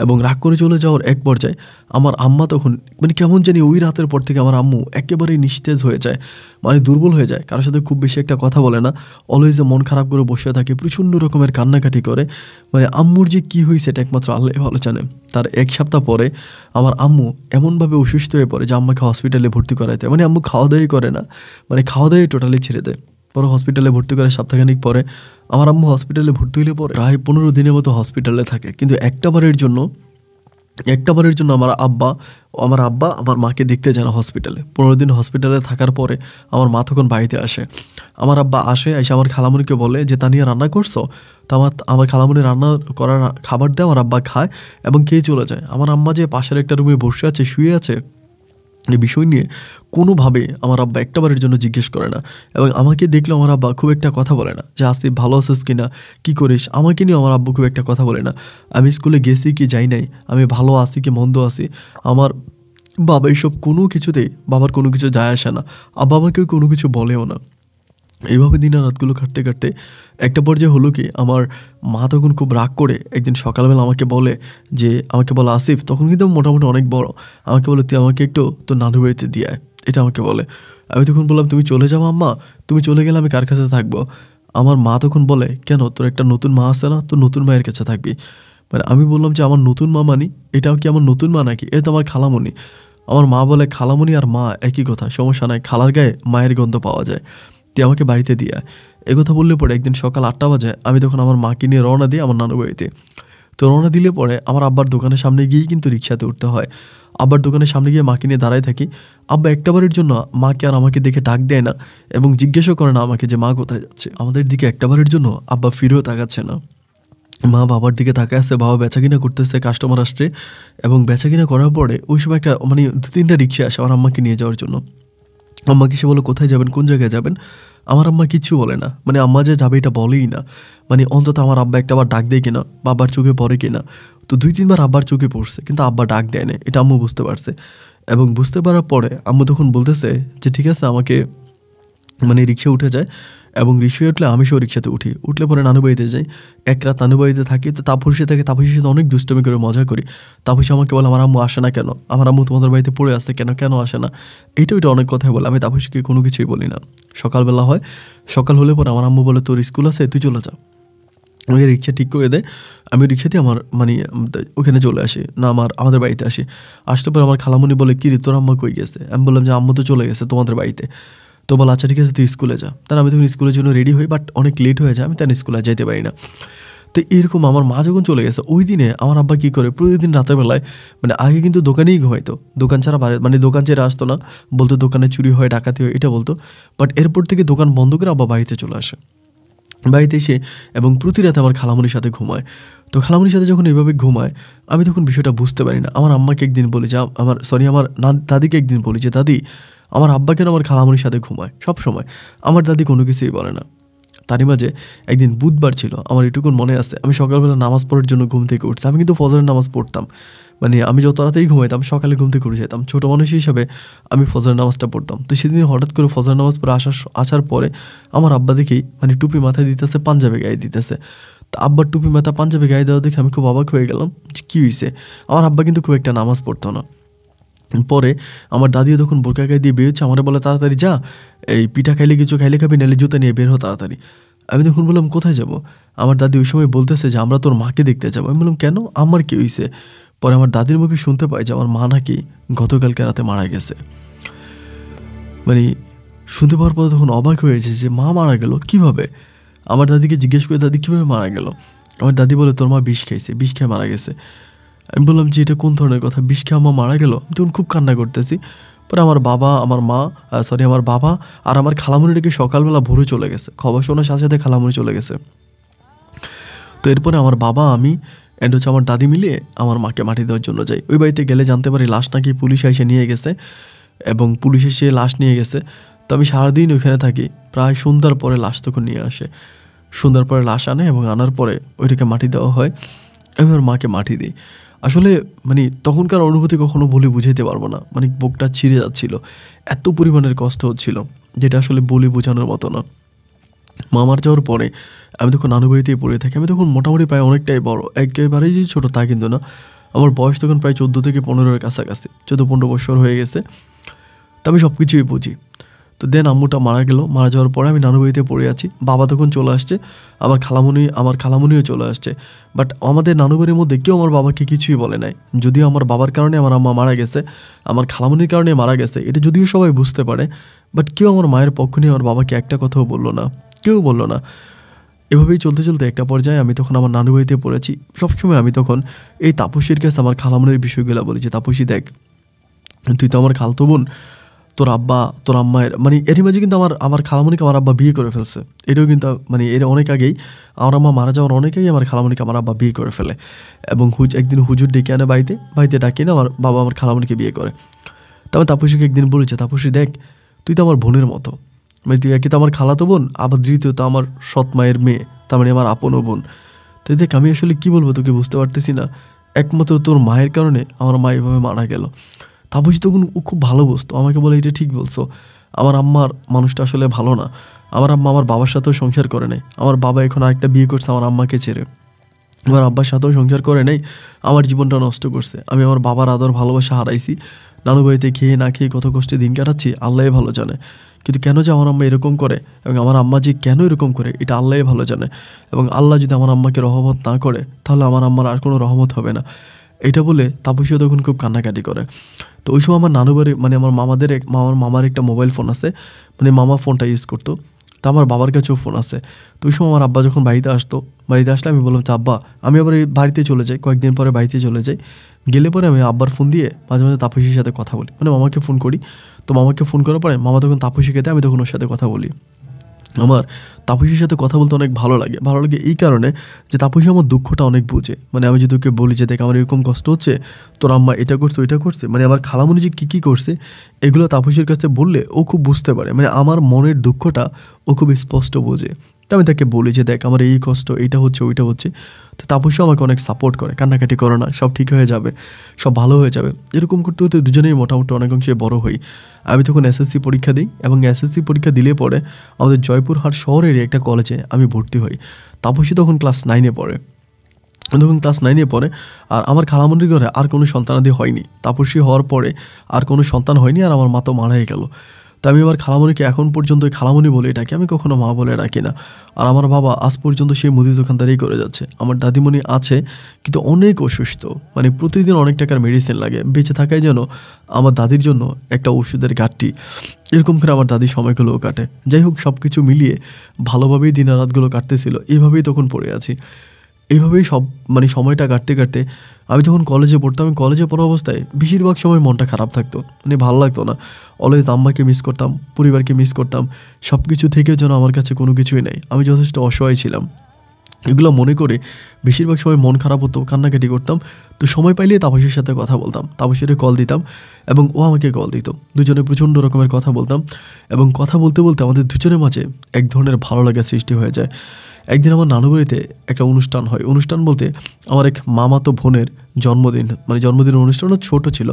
এবং রাগ করে চলে যাওয়ার এক পর্যায়ে আমার আম্মা তখন, মানে কেমন জানি ওই রাতের পর থেকে আমার আম্মু একেবারেই নিস্তেজ হয়ে যায়, মানে দুর্বল হয়ে যায়, কারোর সাথে খুব বেশি একটা কথা বলে না, অলওয়েজ মন খারাপ করে বসে থাকে, প্রচণ্ড রকমের কান্নাকাটি করে। মানে আম্মুর যে কী হয়েছে এটা একমাত্র আল্লাহ ভালো জানে। তার 1 সপ্তাহ পরে আমার আম্মু এমনভাবে অসুস্থ হয়ে পড়ে যে আম্মাকে হসপিটালে ভর্তি করাইতে, মানে আম্মু খাওয়া দাওয়াই করে না, মানে খাওয়া দাওয়াই টোটালি ছেড়ে দেয়। পরে হসপিটালে ভর্তি করে সপ্তাহখানিক পরে আমার আম্মু হসপিটালে ভর্তি হলে পরে প্রায় 15 দিনের মতো হসপিটালে থাকে, কিন্তু একটাবারের জন্য আমার আব্বা আমার মাকে দেখতে যায় না হসপিটালে। 15 দিন হসপিটালে থাকার পরে আমার মা তখন বাড়িতে আসে। আমার আব্বা এসে আমার খালামণিকে বলে যে, "তানিয়া রান্না করছো?" তো আমার খালামণি রান্না করা খাবার দেয়, আমার আব্বা খায় এবং খেয়ে চলে যায়। আমার আম্মা যে পাশের একটা রুমে বসে আছে, শুয়ে আছে, এই বিষয় নিয়ে কোনোভাবে আমার আব্বা একটাবারের জন্য জিজ্ঞেস করে না, এবং আমাকে দেখলে আমার আব্বা খুব একটা কথা বলে না যে, "আসিফ, ভালো আছিস কি না, কী করিস?" আমাকে নিয়ে আমার আব্বু খুব একটা কথা বলে না। আমি স্কুলে গেছি কি যাই নাই, আমি ভালো আছি কি মন্দ আছি, আমার বাবা এইসব কোনো কিছুতেই, বাবার কোনো কিছু যায় আসে না, আব্বা আমাকে কোনো কিছু বলেও না। এইভাবে দিনের রাতগুলো কাটতে কাটতে একটা পর্যায়ে হলো কি, আমার মা তখন খুব রাগ করে একদিন সকালবেলা আমাকে বলে, "আসিফ", তখন কিন্তু আমি মোটামুটি অনেক বড়, আমাকে বলে, "তুই আমাকে একটু তোর নানু বাড়িতে দিয়ে আয়", এটা আমাকে বলে। আমি তখন বললাম, "তুমি চলে যাও আম্মা, তুমি চলে গেলে আমি কার কাছে থাকবো?" আমার মা তখন বলে, "কেন, তোর একটা নতুন মা আছে না, তোর নতুন মায়ের কাছে থাকবি?" মানে আমি বললাম যে, "আমার নতুন মা মানি, এটাও কি আমার নতুন মা নাকি? এটা তো আমার খালামণি।" আমার মা বলে, "খালামণি আর মা একই কথা, সমস্যা নাই, খালার গায়ে মায়ের গন্ধ পাওয়া যায়, তুই আমাকে বাড়িতে দিয়ে আয়।" একথা বললে পরে একদিন সকাল 8টা বাজে, আমি তখন আমার মাকে নিয়ে রওনা দিই আমার নানু বাড়িতে। তো রওনা দিলে পরে আমার আব্বার দোকানের সামনে গিয়েই কিন্তু রিক্সাতে উঠতে হয়। আব্বার দোকানের সামনে গিয়ে মাকে নিয়ে দাঁড়ায় থাকি। আব্বা একটাবারের জন্য মাকে আর আমাকে দেখে ডাক দেয় না, এবং জিজ্ঞাসাও করে না আমাকে যে মা কোথায় যাচ্ছে। আমাদের দিকে একটাবারের জন্য আব্বা ফিরেও তাকাচ্ছে না। মা বাবার দিকে তাকায় আছে, বাবা বেচাকিনা করতেছে, কাস্টমার আসছে, এবং বেচাকিনা করার পরে ওই সময় একটা, মানে 2-3টা রিক্সা আসে আমার আম্মাকে নিয়ে যাওয়ার জন্য। আম্মাকে সে বলে, "কোথায় যাবেন, কোন জায়গায় যাবেন?" আমার আম্মা কিচ্ছু বলে না, মানে আম্মা যে যাবে এটা বলেই না, মানে অন্তত আমার আব্বা একটাবার ডাক দেয় কিনা, বাবার চোখে পড়ে কিনা। তো 2-3 বার আব্বার চোখে পড়ছে, কিন্তু আব্বা ডাক দেয় না, এটা আম্মু বুঝতে পারছে। এবং বুঝতে পারার পরে আম্মু তখন বলতেছে যে, "ঠিক আছে, আমাকে", মানে রিক্সা উঠে যায় এবং রিক্সায় উঠলে আমি সে রিক্সাতে উঠলে পরে নানু বাড়িতে যাই। এক রাত নানু বাড়িতে থাকি, তো তাপসী থাকে, তাপসীর সাথে অনেক দুষ্টমি করে মজা করি। তাপসী আমাকে বলে আমার আম্মু আসে না কেন, আমার আম্মু তোমাদের বাড়িতে পড়ে আসছে কেন, কেন আসে না, এইটা ওইটা অনেক কথাই বলে। আমি তাপসীকে কোনো কিছুই বলি না। সকালবেলা হয়, সকাল হলে পরে আমার আম্মু বলে তোর স্কুল আছে, তুই চলে যা। আমাকে রিক্সা ঠিক করে দেয়, আমি রিক্সাতে আমার ওখানে চলে আসি, না আমাদের বাড়িতে আসি। আসলে পরে আমার খালামুনি বলে কি রে তোর আম্মা কই গেছে, আমি বললাম যে আম্মু তো চলে গেছে তোমাদের বাড়িতে। তো বলে আচ্ছা ঠিক আছে তুই স্কুলে যা। তার আমি তখন স্কুলের জন্য রেডি হই, বাট অনেক লেট হয়ে যায়, আমি তার স্কুলে যেতে পারি না। তো এরকম আমার মা যখন চলে গেছে, ওই দিনে আমার আব্বা কী করে প্রতিদিন রাতের বেলায়, আগে কিন্তু দোকানেই ঘুমাইতো, দোকান ছাড়া বাইরে দোকান ছেড়ে আসতো না, বলতো দোকানে চুরি হয় ডাকাতি হয় এটা বলতো। বাট এরপর থেকে দোকান বন্ধ করে আব্বা বাড়িতে চলে আসে। বাড়িতে এসে এবং প্রতি রাতে আমার খালামুনির সাথে ঘুমায়। তো খালামুনির সাথে যখন এইভাবে ঘুমায়, আমি তখন বিষয়টা বুঝতে পারি না। আমার আম্মাকে একদিন বলি যে আমার দাদিকে একদিন বলি যে দাদি আমার আব্বা কেন আমার খালামুনির সাথে ঘুমায় সব সময়। আমার দাদি কোনো কিছুই বলে না। তারই মাঝে একদিন বুধবার ছিল, আমার এটুকুন মনে আছে, আমি সকালবেলা নামাজ পড়ার জন্য ঘুম থেকে উঠছি। আমি কিন্তু ফজরের নামাজ পড়তাম, আমি যত রাতেই ঘুমাইতাম সকালে ঘুম থেকে উঠে যেতাম, ছোটো মানুষ হিসাবে আমি ফজরের নামাজটা পড়তাম। তো সেদিন হঠাৎ করে ফজরের নামাজ পড়ে আসার পরে আমার আব্বা দেখি টুপি মাথায় দিতেছে, পাঞ্জাবি গায়ে দিতেছে। তো আব্বার টুপি মাথা পাঞ্জাবি গায়ে দেওয়া দেখে আমি খুব অবাক হয়ে গেলাম যে কী হয়েছে। আমার আব্বা কিন্তু খুব একটা নামাজ পড়তো না। পরে আমার দাদিও তখন বোরকা গায়ে দিয়ে বেরোচ্ছে, আমার বলে তাড়াতাড়ি যা, এই পিঠা খাইলে কিছু খাইলে খাবি, নাহলে জুতা নিয়ে বের হো তাড়াতাড়ি। আমি তখন বললাম কোথায় যাব। আমার দাদি ওই সময় বলতেছে যে আমরা তোর মাকে দেখতে যাবো। আমি বললাম কেন, আমার কী হয়েছে। পরে আমার দাদির মুখে শুনতে পাই যে আমার মা নাকি গতকালকে রাতে মারা গেছে। শুনতে পাওয়ার পর তখন অবাক হয়েছে যে মা মারা গেল কীভাবে। আমার দাদিকে জিজ্ঞেস করে দাদি কীভাবে মারা গেল। আমার দাদি বলে তোর মা বিষ খাইছে, বিষ খেয়ে মারা গেছে। আমি বললাম যে এটা কোন ধরনের কথা, বিষ খেয়ে আমার মারা গেল। আমি তখন খুব কান্না করতেছি। পরে আমার বাবা আর আমার খালামুনিটাকে সকালবেলা ভোরে চলে গেছে, খবর শোনার সাথে সাথে খালামুনি চলে গেছে। তো এরপরে আমার বাবা, আমি আমার দাদি মিলিয়ে আমার মাকে মাটি দেওয়ার জন্য যাই। ওই বাড়িতে গেলে জানতে পারি লাশ নাকি পুলিশ এসে নিয়ে গেছে, এবং পুলিশ এসে লাশ নিয়ে গেছে। তো আমি সারাদিন ওইখানে থাকি, প্রায় সন্ধ্যার পরে লাশ তখন নিয়ে আসে। সন্ধ্যার পরে লাশ আনে এবং আনার পরে ওইটাকে মাটি দেওয়া হয়। আমি আমার মাকে মাটি দিই। আসলে তখনকার অনুভূতি কখনো বলে বুঝাইতে পারবো না। বুকটা ছিঁড়ে যাচ্ছিল, এত পরিমাণের কষ্ট হচ্ছিল যেটা আসলে বলে বোঝানোর মতো না। মামার যাওয়ার পরে আমি তখন নানু বাড়িতেই পড়ে থাকি। আমি তখন মোটামুটি প্রায় অনেকটাই বড়, একেবারেই যে ছোটো তা কিন্তু না। আমার বয়স তখন প্রায় 14 থেকে 15-এর কাছাকাছি, 14-15 বছর হয়ে গেছে। তো আমি সব কিছুই বুঝি। তো দেন আম্মুটা মারা গেল। মারা যাওয়ার পরে আমি নানু বাড়িতে পড়ে আছি। বাবা তখন চলে আসছে, আমার খালামুনিও চলে আসছে। বাট আমাদের নানু বাড়ির মধ্যে কেউ আমার বাবাকে কিছুই বলে নাই। যদিও আমার বাবার কারণে আমার আম্মা মারা গেছে, আমার খালামুনির কারণে মারা গেছে, এটা যদিও সবাই বুঝতে পারে, বাট কেউ আমার মায়ের পক্ষ নিয়ে আমার বাবাকে একটা কথাও বললো না, কেউ বললো না। এভাবেই চলতে চলতে একটা পর্যায়ে আমি তখন আমার নানু বাড়িতে পড়েছি। সবসময় আমি তখন এই তাপসীর কাছে আমার খালামুনির বিষয়গুলো বলি যে তাপসী দেখ, তুই তো আমার খালতো বোন, তোর আব্বা তোর আম্মায়ের এরই মাঝে কিন্তু আমার খালামুনিকে আমার আব্বা বিয়ে করে ফেলছে। এটাও কিন্তু এর অনেক আগেই, আমার আম্মা মারা যাওয়ার অনেকেই আমার খালামুনিকে আমার আব্বা বিয়ে করে ফেলে। এবং একদিন হুজুর ডেকে আনে বাড়িতে ডাকিয়ে না আমার বাবা আমার খালামুনিকে বিয়ে করে। তবে তাপসীকে একদিন বলেছে, তাপসী দেখ, তুই তো আমার বোনের মতো, তুই একে তো আমার খালাতো বোন, আবার দ্বিতীয়ত আমার সৎ মায়ের মেয়ে, আমার আপনও বোন। তো দেখ আমি আসলে কী বলবো তোকে বুঝতে পারতেছি না, একমাত্র তোর মায়ের কারণে আমার মা এভাবে মারা গেল। তাপসী তখন ও খুব ভালো বুঝতো, আমাকে বলে এটা ঠিক বলছো, আমার আম্মার মানুষটা আসলে ভালো না। আমার আম্মা আমার বাবার সাথেও সংসার করে নেই, আমার বাবা এখন আরেকটা বিয়ে করছে আমার আম্মাকে ছেড়ে, আমার আব্বার সাথেও সংসার করে নেই, আমার জীবনটা নষ্ট করছে। আমি আমার বাবার আদর ভালোবাসা হারাইছি, নানু বাড়িতে খেয়ে না খেয়ে কত কষ্টে দিন কাটাচ্ছি আল্লাহই ভালো জানে। কিন্তু কেন যে আমার আম্মা এরকম করে এবং আমার আম্মা যে কেন এরকম করে এটা আল্লাহই ভালো জানে। এবং আল্লাহ যদি আমার আম্মাকে রহমত না করে তাহলে আমার আম্মার আর কোনো রহমত হবে না। এটা বলে তাপসীও তখন খুব কান্নাকাটি করে। তো ওই সময় আমার নানু বাড়ি আমার মামার একটা মোবাইল ফোন আছে, মামা ফোনটা ইউজ করতো। তো আমার বাবার কাছেও ফোন আছে। তো ওই সময় আমার আব্বা যখন বাড়িতে আসলে আমি বললাম যে আব্বা আমি আবার এই বাড়িতে চলে যাই, কয়েকদিন পরে বাড়িতে চলে যাই। গেলে পরে আমি আব্বার ফোন দিয়ে মাঝে মাঝে তাপসীর সাথে কথা বলি, মামাকে ফোন করি। তো মামাকে ফোন করার পরে মামা তখন তাপসীকে দেয়, আমি তখন ওর সাথে কথা বলি। আমার তাপসীর সাথে কথা বলতে অনেক ভালো লাগে এই কারণে যে তাপসী আমার দুঃখটা অনেক বুঝে। আমি যদি ওকে বলি যে দেখ আমার এরকম কষ্ট হচ্ছে, তোর আম্মা এটা করছে ওইটা করছে, আমার খালামুনি যে কী করছে এগুলো তাপসীর কাছে বললে ও খুব বুঝতে পারে। আমার মনের দুঃখটা ও খুব স্পষ্ট বোঝে। তা আমি তাকে বলি যে দেখ আমার এই কষ্ট, এইটা হচ্ছে, ওইটা হচ্ছে। তো তাপসও আমাকে অনেক সাপোর্ট করে, কান্নাকাটি করো না, সব ঠিক হয়ে যাবে, সব ভালো হয়ে যাবে। এরকম করতে করতে দুজনেই মোটামুটি অনেকাংশে বড় হই। আমি তখন এসএসসি পরীক্ষা দিই এবং এসএসসি পরীক্ষা দিলে পরে আমাদের জয়পুরহাট শহরেরই একটা কলেজে আমি ভর্তি হই। তাপসই তখন ক্লাস 9-এ পড়ে। তখন ক্লাস 9-এ পড়ে। আর আমার খালামণির ঘরে আর কোনো সন্তানাদি হয়নি। তাপসী হওয়ার পরে আর কোনো সন্তান হয়নি, আর আমার মা তো মারাই গেল। তো আমি আমার খালামণিকে এখন পর্যন্ত খালামণি বলে ডাকি, আমি কখনো মা বলে ডাকি না। আর আমার বাবা আজ পর্যন্ত সেই মুদির দোকানদারই করে যাচ্ছে। আমার দাদিমণি আছে কিন্তু অনেক অসুস্থ, মানে প্রতিদিন অনেক টাকার মেডিসিন লাগে। বেঁচে থাকাই যেন আমার দাদির জন্য একটা ওষুধের ঘাটতি। এরকম করে আমার দাদির সময়গুলোও কাটে। যাই হোক, সব কিছু মিলিয়ে ভালোভাবেই দিন রাতগুলো কাটতেছিল। এইভাবেই তখন পড়ে আছি। এইভাবেই মানে সময়টা কাটতে কাটতে আমি যখন কলেজে পড়তাম, আমি কলেজে পড়া অবস্থায় বেশিরভাগ সময় মনটা খারাপ থাকতো, মানে ভালো লাগতো না। অলওয়েজ আম্মাকে মিস করতাম, পরিবারকে মিস করতাম। সব কিছু থেকেও যেন আমার কাছে কোনো কিছুই নেই। আমি যথেষ্ট অসহায় ছিলাম। এগুলো মনে করে বেশিরভাগ সময় মন খারাপ হতো, কান্নাকাটি করতাম। তো সময় পাইলে তাপসীর সাথে কথা বলতাম, তাপসীর কল দিতাম এবং ও আমাকে কল দিত। দুজনে প্রচণ্ড রকমের কথা বলতাম এবং কথা বলতে বলতে আমাদের দুজনের মাঝে এক ধরনের ভালো লাগা সৃষ্টি হয়ে যায়। একদিন আমার নানু বাড়িতে একটা অনুষ্ঠান হয়। অনুষ্ঠান বলতে আমার এক মামাতো বোনের জন্মদিন, মানে জন্মদিনের অনুষ্ঠানও ছোটো ছিল।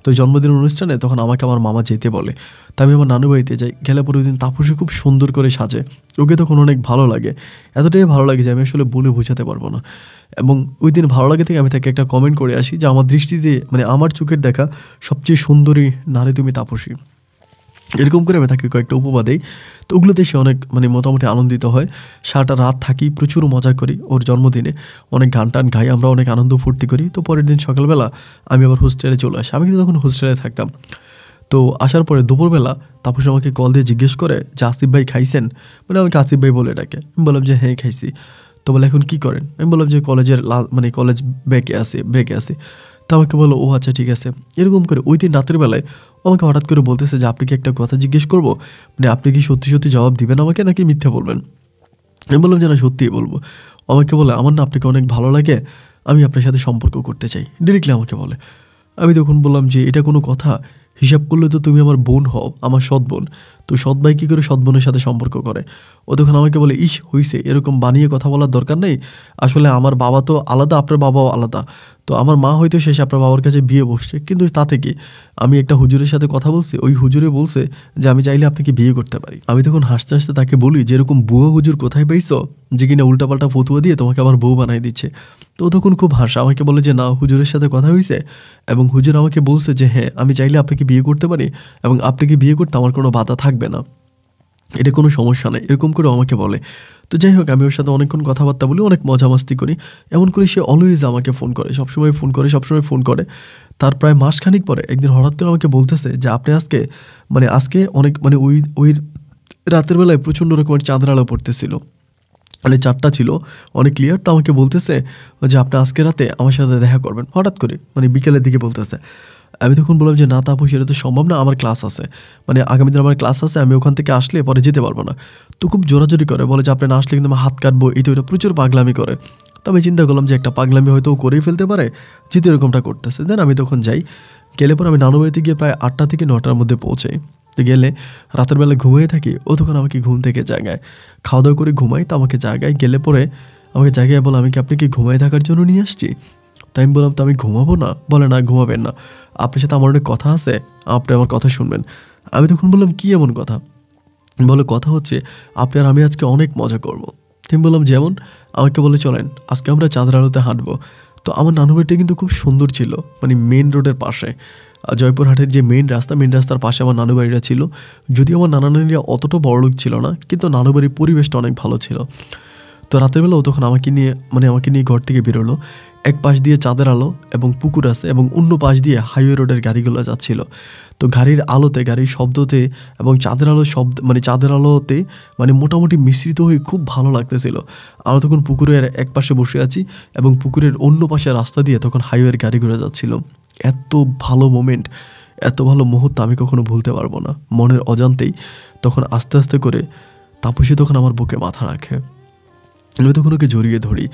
তো জন্মদিনের অনুষ্ঠানে তখন আমাকে আমার মামা যেতে বলে। তা আমি আমার নানু বাড়িতে যাই। গেলে পরে ওই দিন তাপসী খুব সুন্দর করে সাজে। ওকে তখন অনেক ভালো লাগে, এতটাই ভালো লাগে যে আমি আসলে বলে বোঝাতে পারবো না। এবং ওই দিন ভালো লাগে থেকে আমি তাকে একটা কমেন্ট করে আসি যে আমার দৃষ্টিতে, মানে আমার চোখের দেখা সবচেয়ে সুন্দরী নারী তুমি তাপসী। এরকম করে আমি তাকে কয়েকটা উপমা দিই। তো ওগুলোতে সে অনেক মানে মোটামুটি আনন্দিত হয়। সারাটা রাত থাকি, প্রচুর মজা করি। ওর জন্মদিনে অনেক গান টান গাই, আমরা অনেক আনন্দ ফুর্তি করি। তো পরের দিন সকালবেলা আমি আবার হোস্টেলে চলে আসি। আমি কিন্তু তখন হোস্টেলে থাকতাম। তো আসার পরে দুপুরবেলা তাপস আমাকে কল দিয়ে জিজ্ঞেস করে যে আসিফ ভাই খাইছেন, মানে আমাকে আসিফ ভাই বলে ডাকে। আমি বললাম যে হ্যাঁ খাইছি। তো বলে এখন কী করেন? আমি বললাম যে মানে কলেজ ব্রেকে আসি। তো আমাকে বলো ও আচ্ছা ঠিক আছে। এরকম করে ওই দিন রাতের বেলায় আমাকে হঠাৎ করে বলতেছে যে আপনি কি একটা কথা জিজ্ঞেস করবো, মানে আপনি কি সত্যি সত্যি জবাব দিবেন আমাকে নাকি মিথ্যা বলবেন? আমি বললাম যে না, সত্যিই বলবো। আমাকে বলে আমার না আপনাকে অনেক ভালো লাগে, আমি আপনার সাথে সম্পর্ক করতে চাই, ডিরেক্টলি আমাকে বলে। আমি তখন বললাম যে এটা কোনো কথা? হিসাব করলে তো তুমি আমার বোন হও, আমার সৎ বোন। তো সৎ ভাই কী করে সৎ বোনের সাথে সম্পর্ক করে? ও তখন আমাকে বলে ইস হইছে, এরকম বানিয়ে কথা বলার দরকার নেই। আসলে আমার বাবা তো আলাদা, আপনার বাবাও আলাদা। তো আমার মা হয়তো শেষে আপনার বাবার কাছে বিয়ে বসছে, কিন্তু তাতে কি, আমি একটা হুজুরের সাথে কথা বলছি, ওই হুজুরে বলছে যে আমি চাইলে আপনাকে বিয়ে করতে পারি। আমি তখন হাসতে হাসতে তাকে বলি যে এরকম বুয়া হুজুর কোথায় পাইছো যে কিনা উল্টাপাল্টা ফতুয়া দিয়ে তোমাকে আমার বউ বানাই দিচ্ছে? তো তখন খুব হাসা, আমাকে বলে যে না, হুজুরের সাথে কথা হয়েছে এবং হুজুর আমাকে বলছে যে হ্যাঁ আমি চাইলে আপনাকে বিয়ে করতে পারি এবং আপনাকে বিয়ে করতে আমার কোনো বাধা থাকবে না, এটা কোনো সমস্যা নেই, এরকম করে আমাকে বলে। তো যাই হোক, আমি ওর সাথে অনেকক্ষণ কথাবার্তা বলি, অনেক মজা মাস্তি করি। এমন করে সে অলওয়েজ আমাকে ফোন করে, সবসময় ফোন করে। তার প্রায় মাসখানিক পরে একদিন হঠাৎ করে আমাকে বলতেছে যে আপনি আজকে অনেক মানে ওই রাতের বেলায় প্রচণ্ড রকমের চাঁদের আলো পড়তেছিল, মানে চারটা ছিল অনেক ক্লিয়ার। তো আমাকে বলতেছে যে আপনি আজকে রাতে আমার সাথে দেখা করবেন, হঠাৎ করে মানে বিকেলের দিকে বলতেছে। আমি তখন বললাম যে না তাপস, এটা তো সম্ভব না, আমার ক্লাস আছে, মানে আগামী দিন আমার ক্লাস আছে, আমি ওখান থেকে আসলে পরে যেতে পারবো না। তো খুব জোরাজোরি করে বলে যে আপনি না আসলে কিন্তু আমার হাত কাটবো, এটা ওটা প্রচুর পাগলামি করে। তো আমি চিন্তা করলাম যে একটা পাগলামি হয়তো ও করেই ফেলতে পারে, যেহেতু এরকমটা করতেছে। দেন আমি তখন যাই। গেলে পর আমি নানু বাড়িতে গিয়ে প্রায় 8টা থেকে 9টার মধ্যে পৌঁছাই। তো গেলে রাতের বেলা ঘুমিয়ে থাকি, ও তখন আমাকে ঘুম থেকে জায়গায়, খাওয়া দাওয়া করে ঘুমাই। তো আমাকে জায়গায় গেলে পরে আমাকে জায়গায় বলে আমি কি আপনি কি ঘুমাই থাকার জন্য নিয়ে আসছি? তাই আমি বললাম তো আমি ঘুমাবো না। বলে না, ঘুমাবেন না, আপনার সাথে আমার অনেক কথা আছে, আপনি আমার কথা শুনবেন। আমি তখন বললাম কী এমন কথা? বলে কথা হচ্ছে আপনি আর আমি আজকে অনেক মজা করবো। আমি বললাম যেমন? আমাকে বলে চলেন আজকে আমরা চাঁদের আলোতে হাঁটবো। তো আমার নানু বাড়িটা কিন্তু খুব সুন্দর ছিল, মানে মেন রোডের পাশে, জয়পুরহাটের যে মেন রাস্তার পাশে আমার নানু বাড়িটা ছিল। যদিও আমার নানা নানিরা অতটা বড়লোক ছিল না, কিন্তু নানু বাড়ির পরিবেশটা অনেক ভালো ছিল। তো রাতের বেলাও তখন আমাকে নিয়ে ঘর থেকে বেরোলো। এক পাশ দিয়ে চাঁদের আলো এবং পুকুর আছে এবং অন্য পাশ দিয়ে হাইওয়ে রোডের গাড়িগুলো যাচ্ছিল। তো গাড়ির আলোতে, গাড়ির শব্দতে এবং চাঁদের আলোতে মানে মোটামুটি মিশ্রিত হয়ে খুব ভালো লাগতেছিল। আমরা তখন পুকুরের এক পাশে বসে আছি এবং পুকুরের অন্য পাশে রাস্তা দিয়ে তখন হাইওয়ের গাড়িগুলো যাচ্ছিল। এত ভালো মোমেন্ট, এত ভালো মুহূর্ত আমি কখনো ভুলতে পারবো না। মনের অজান্তেই তখন আস্তে আস্তে করে তাপসী তখন আমার বুকে মাথা রাখে। আমি তখন ওকে জড়িয়ে ধরি।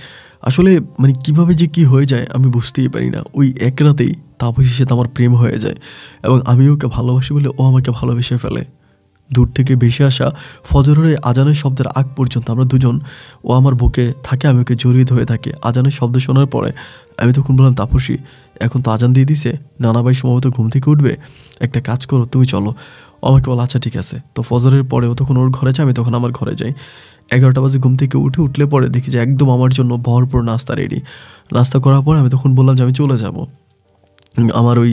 আসলে মানে কীভাবে যে কী হয়ে যায় আমি বুঝতেই পারি না। ওই এক রাতেই তাপসীর সাথে আমার প্রেম হয়ে যায় এবং আমি ওকে ভালোবাসি বলে ও আমাকে ভালোবেসে ফেলে। দূর থেকে ভেসে আসা ফজরের আজানের শব্দের আগ পর্যন্ত আমরা দুজন, ও আমার বুকে থাকে, আমি ওকে জড়িয়ে ধরে থাকি। আজানের শব্দ শোনার পরে আমি তখন বললাম, তাপসী এখন তো আজান দিয়ে দিছে, নানা ভাই সম্ভবত ঘুম থেকে উঠবে, একটা কাজ করো তুমি চলো। আমাকে বলো আচ্ছা ঠিক আছে। তো ফজরের পরে ও তখন ওর ঘরে যায়, আমি তখন আমার ঘরে যাই। 11টা বাজে ঘুম থেকে উঠলে পরে দেখি যে একদম আমার জন্য ভরপুর নাস্তা রেডি। নাস্তা করার পরে আমি তখন বললাম যে আমি চলে যাব। আমার ওই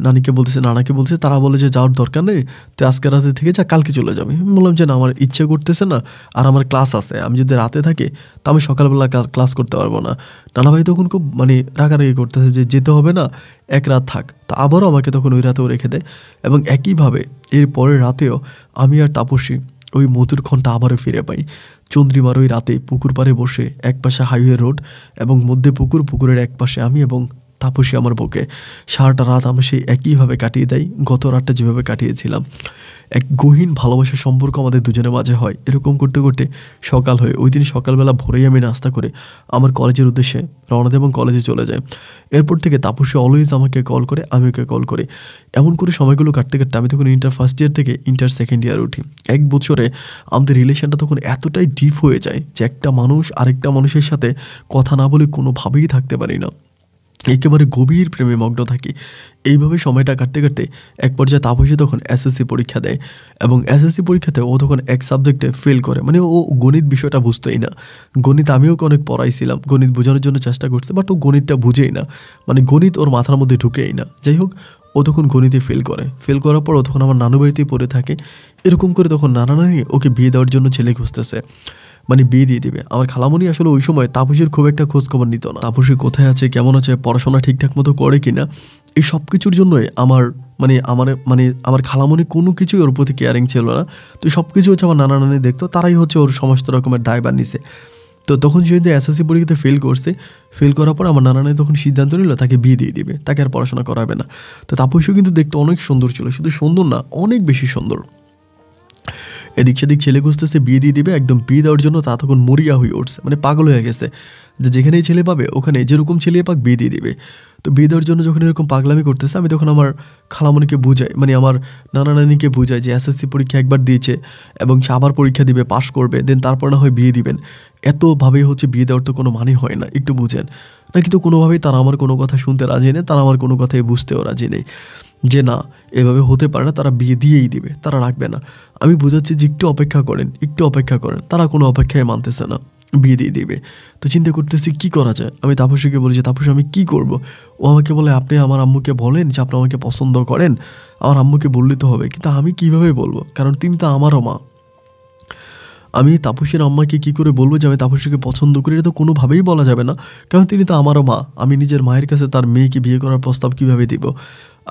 নানিকে বলতেছে, নানাকে বলছে, তারা বলে যে যাওয়ার দরকার নেই, তুই আজকে রাতে থেকে যা, কালকে চলে যাবে। বললাম যে না, আমার ইচ্ছে করতেছে না, আর আমার ক্লাস আছে, আমি যদি রাতে থাকি তো আমি সকালবেলা ক্লাস করতে পারবো না। নানা ভাই তখন খুব রাগারাগি করতেছে যে যেতে হবে না, এক রাত থাক। তো আবারও আমাকে তখন ওই রাতেও রেখে দেয়। এবং একইভাবে এর পরের রাতেও আমি আর তাপসী ওই মধুর ক্ষণটা আবারও ফিরে পাই। চন্দ্রিমার ওই রাতে পুকুর পাড়ে বসে, এক পাশে হাইওয়ে রোড এবং মধ্যে পুকুর, পুকুরের এক পাশে আমি এবং তাপসী আমার বুকে। সারাটা রাত আমরা সেই একইভাবে কাটিয়ে দেই, গত রাতটা যেভাবে কাটিয়েছিলাম। এক গহীন ভালোবাসার সম্পর্ক আমাদের দুজনের মাঝে হয়। এরকম করতে করতে সকাল হয়ে, ওই দিন সকালবেলা ভোরেই আমি নাস্তা করে আমার কলেজের উদ্দেশ্যে রওনা দিই এবং কলেজে চলে যাই। এরপর থেকে তাপসী অলওয়েজ আমাকে কল করে, আমি ওকে কল করি। এমন করে সময়গুলো কাটতে কাটতে আমি তখন ইন্টার ফার্স্ট ইয়ার থেকে ইন্টার সেকেন্ড ইয়ার উঠি। 1 বছরে আমাদের রিলেশনটা তখন এতটাই ডিপ হয়ে যায় যে একটা মানুষ আরেকটা মানুষের সাথে কথা না বলে কোনোভাবেই থাকতে পারি না, একেবারে গভীর প্রেমে মগ্ন থাকি। এইভাবে সময়টা কাটতে কাটতে এক পর্যায়ে তাপসী তখন এসএসসি পরীক্ষা দেয় এবং এসএসসি পরীক্ষাতে ও তখন এক সাবজেক্টে ফেল করে। ও গণিত বিষয়টা বুঝতেই না। গণিত আমিও ওকে অনেক পড়াইছিলাম, গণিত বোঝানোর জন্য চেষ্টা করছে, বাট ও গণিতটা বুঝেই না, গণিত ওর মাথার মধ্যে ঢুকেই না। যাই হোক, ও তখন গণিতে ফেল করে। ফেল করার পর ও তখন আমার নানু বাড়িতেই পড়ে থাকে। এরকম করে তখন নানা নানি ওকে বিয়ে দেওয়ার জন্য ছেলে খুঁজতেছে, বিয়ে দিয়ে দিবে। আমার খালামণি আসলে ওই সময় তাপসীর খুব একটা খোঁজ খবর নিত না। তাপসী কোথায় আছে, কেমন আছে, পড়াশোনা ঠিকঠাক মতো করে কিনা, এই সব কিছুর জন্যই আমার খালামণি কোনো কিছুই ওর প্রতি কেয়ারিং ছিল না। তো সব কিছু হচ্ছে আমার নানা নানি দেখতো, তারাই হচ্ছে ওর সমস্ত রকমের দায়ভার নিছে। তো তখন সে যদি এসএসসি পরীক্ষাতে ফেল করছে, ফেল করার পর আমার নানা নানি তখন সিদ্ধান্ত নিল তাকে বিয়ে দিয়ে দিবে, তাকে আর পড়াশোনা করাবে না। তো তাপসীও কিন্তু দেখতে অনেক সুন্দর ছিল, শুধু সুন্দর না, অনেক বেশি সুন্দর। এদিক সেদিক ছেলে খুঁজতেছে, বিয়ে দিয়ে দিবে। একদম বিয়ে দেওয়ার জন্য তা তখন মরিয়া হয়ে উঠছে, পাগল হয়ে গেছে যে যেখানেই ছেলে পাবে ওখানে যেরকম ছেলে পাক বিয়ে দিয়ে দিবে। তো বিয়ে দেওয়ার জন্য যখন এরকম পাগলামি করতেছে, আমি তখন আমার খালামণিকে বুঝাই, আমার নানা নানিকে বুঝাই যে এসএসসি পরীক্ষা একবার দিয়েছে এবং সে আবার পরীক্ষা দিবে, পাশ করবে, দেন তারপর না হয় বিয়ে দিবেন। এতভাবেই হচ্ছে বিয়ে দেওয়ার তো কোনো মানে হয় না, একটু বুঝেন না। কিন্তু কোনোভাবেই তারা আমার কোনো কথা শুনতে রাজি নেই, তারা আমার কোনো কথাই বুঝতেও রাজি নেই যে না, এভাবে হতে পারে না, তারা বিয়ে দিয়েই দিবে, তারা রাখবে না। আমি বোঝাচ্ছি যে একটু অপেক্ষা করেন, একটু অপেক্ষা করেন, তারা কোনো অপেক্ষায় মানতেছে না, বিয়ে দিয়ে দিবে। তো চিন্তা করতেছি কী করা যায়। আমি তাপসীকে বলি যে তাপসী আমি কী করব। ও আমাকে বলে, আপনি আমার আম্মুকে বলেন যে আপনি আমাকে পছন্দ করেন, আমার আম্মুকে বললে তো হবে। কিন্তু আমি কীভাবে বলবো, কারণ তিনি তো আমারও মা। আমি তাপসীর আম্মাকে কী করে বলবো যে আমি তাপসীকে পছন্দ করি, এটা তো কোনোভাবেই বলা যাবে না, কারণ তিনি তো আমারও মা। আমি নিজের মায়ের কাছে তার মেয়েকে বিয়ে করার প্রস্তাব কীভাবে দিব।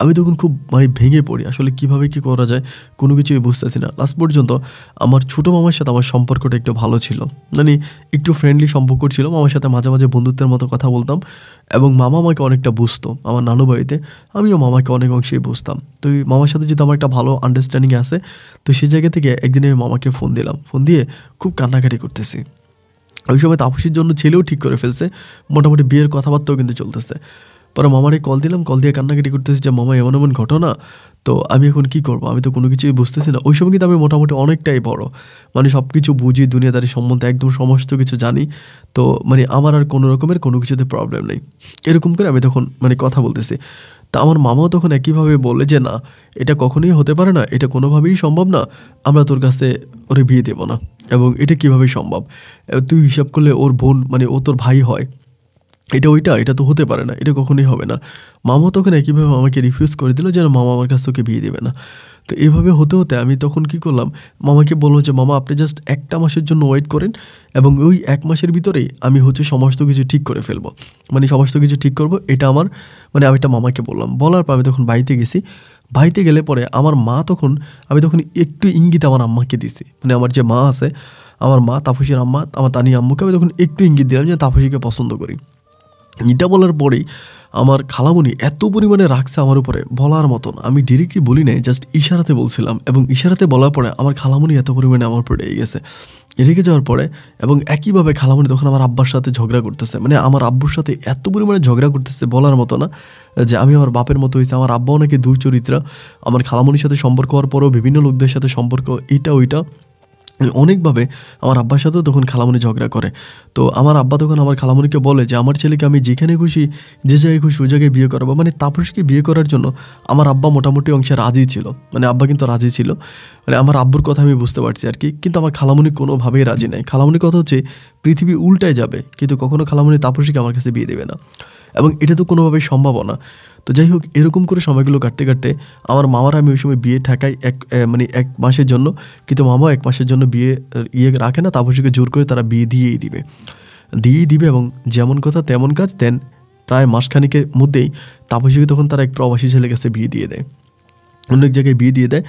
আমি তখন খুব ভেঙে পড়ি, আসলে কীভাবে কী করা যায় কোনো কিছুই বুঝতেছি না। লাস্ট পর্যন্ত আমার ছোটো মামার সাথে আমার সম্পর্কটা একটু ভালো ছিল, একটু ফ্রেন্ডলি সম্পর্ক ছিল। মামার সাথে মাঝে মাঝে বন্ধুত্বের মতো কথা বলতাম এবং মামা আমাকে অনেকটা বুঝতো। আমার নানু বাড়িতে আমিও মামাকে অনেক অংশেই বুঝতাম। তো ওই মামার সাথে যদি আমার একটা ভালো আন্ডারস্ট্যান্ডিং আছে, তো সেই জায়গা থেকে একদিন আমি মামাকে ফোন দিলাম, ফোন দিয়ে খুব কান্নাকাটি করতেছি। ওই সময় তাপসীর জন্য ছেলেও ঠিক করে ফেলছে, মোটামুটি বিয়ের কথাবার্তাও কিন্তু চলতেছে। পরে মামারে কল দিলাম, কল দিয়ে কান্নাকাটি করতেছি যে মামা এমন এমন ঘটনা, তো আমি এখন কী করবো, আমি তো কোনো কিছুই বুঝতেছি না। ওই সময় কিন্তু আমি মোটামুটি অনেকটাই বড়, সব কিছু বুঝি, দুনিয়াদারি সম্বন্ধে একদম সমস্ত কিছু জানি। তো আমার আর কোনো রকমের কোনো কিছুতে প্রবলেম নেই। এরকম করে আমি তখন কথা বলতেছি। তা আমার মামাও তখন একইভাবে বললে যে না, এটা কখনোই হতে পারে না, এটা কোনোভাবেই সম্ভব না, আমরা তোর কাছে ওরে বিয়ে দেবো না। এবং এটা কীভাবে সম্ভব, তুই হিসাব করলে ওর বোন ও তোর ভাই হয়, এটা তো হতে পারে না, এটা কখনোই হবে না। মামা তখন একইভাবে আমাকে রিফিউজ করে দিল যে মামা আমার কাছ থেকে বিয়ে দেবে না। তো এভাবে হতে হতে আমি তখন কি করলাম, মামাকে বললো যে মামা আপনি জাস্ট 1টা মাসের জন্য ওয়েট করেন এবং ওই 1 মাসের ভিতরেই আমি সমস্ত কিছু ঠিক করে ফেলবো, সমস্ত কিছু ঠিক করবো। এটা আমার আমি একটা মামাকে বললাম। বলার পর আমি তখন বাড়িতে গেছি। বাড়িতে গেলে পরে আমার মা তখন, আমি তখন একটু ইঙ্গিত আমার আম্মাকে দিছি, আমার যে মা আছে, আমার মা তাপসীর আম্মা, আমার তানি আম্মুকে আমি তখন একটু ইঙ্গিত দিলাম যে তাপসীকে পছন্দ করি। এটা বলার পরেই আমার খালামণি এত পরিমাণে রাগছে আমার উপরে বলার মতন। আমি ডিরেক্টলি বলি নাই, জাস্ট ইশারাতে বলছিলাম, এবং ইশারাতে বলার পরে আমার খালামণি এত পরিমাণে আমার উপরে রেগে গেছে। রেগে যাওয়ার পরে এবং একইভাবে খালামণি তখন আমার আব্বার সাথে ঝগড়া করতেছে, মানে আমার আব্বুর সাথে এত পরিমাণে ঝগড়া করতেছে বলার মতো না, যে আমি আমার বাপের মতো হয়েছে। আমার আব্বাও নাকি দুর্চরিত্রা, আমার খালামণির সাথে সম্পর্ক হওয়ার পরেও বিভিন্ন লোকদের সাথে সম্পর্ক, এইটা ওইটা অনেকভাবে আমার আব্বার সাথেও তখন খালামণি ঝগড়া করে। তো আমার আব্বা তখন আমার খালামণিকে বলে যে আমার ছেলেকে আমি যেখানে খুশি, যে জায়গায় খুশি ওই জায়গায় বিয়ে করাবো। মানে তাপসকে বিয়ে করার জন্য আমার আব্বা মোটামুটি অংশে রাজি ছিল, মানে আব্বা কিন্তু রাজি ছিল, মানে আমার আব্বুর কথা আমি বুঝতে পারছি আর কি। কিন্তু আমার খালামণি কোনোভাবেই রাজি নাই। খালামণির কথা হচ্ছে পৃথিবী উল্টায় যাবে, কিন্তু কখনো খালামণি তাপসীকে আমার কাছে বিয়ে দেবে না, এবং এটা তো কোনোভাবেই সম্ভব না। তো যাই হোক, এরকম করে সময়গুলো কাটতে কাটতে আমার মামার আমি ওই সময় বিয়ে ঠেকাই মানে 1 মাসের জন্য, কিন্তু মামাও 1 মাসের জন্য বিয়ে রাখে না, তাপসীকে জোর করে তারা বিয়ে দিয়েই দিবে। এবং যেমন কথা তেমন কাজ। দেন প্রায় মাসখানিকের মধ্যেই তাপসীকে তখন তারা এক প্রবাসী ছেলের কাছে বিয়ে দিয়ে দেয়, অনেক জায়গায় বিয়ে দিয়ে দেয়।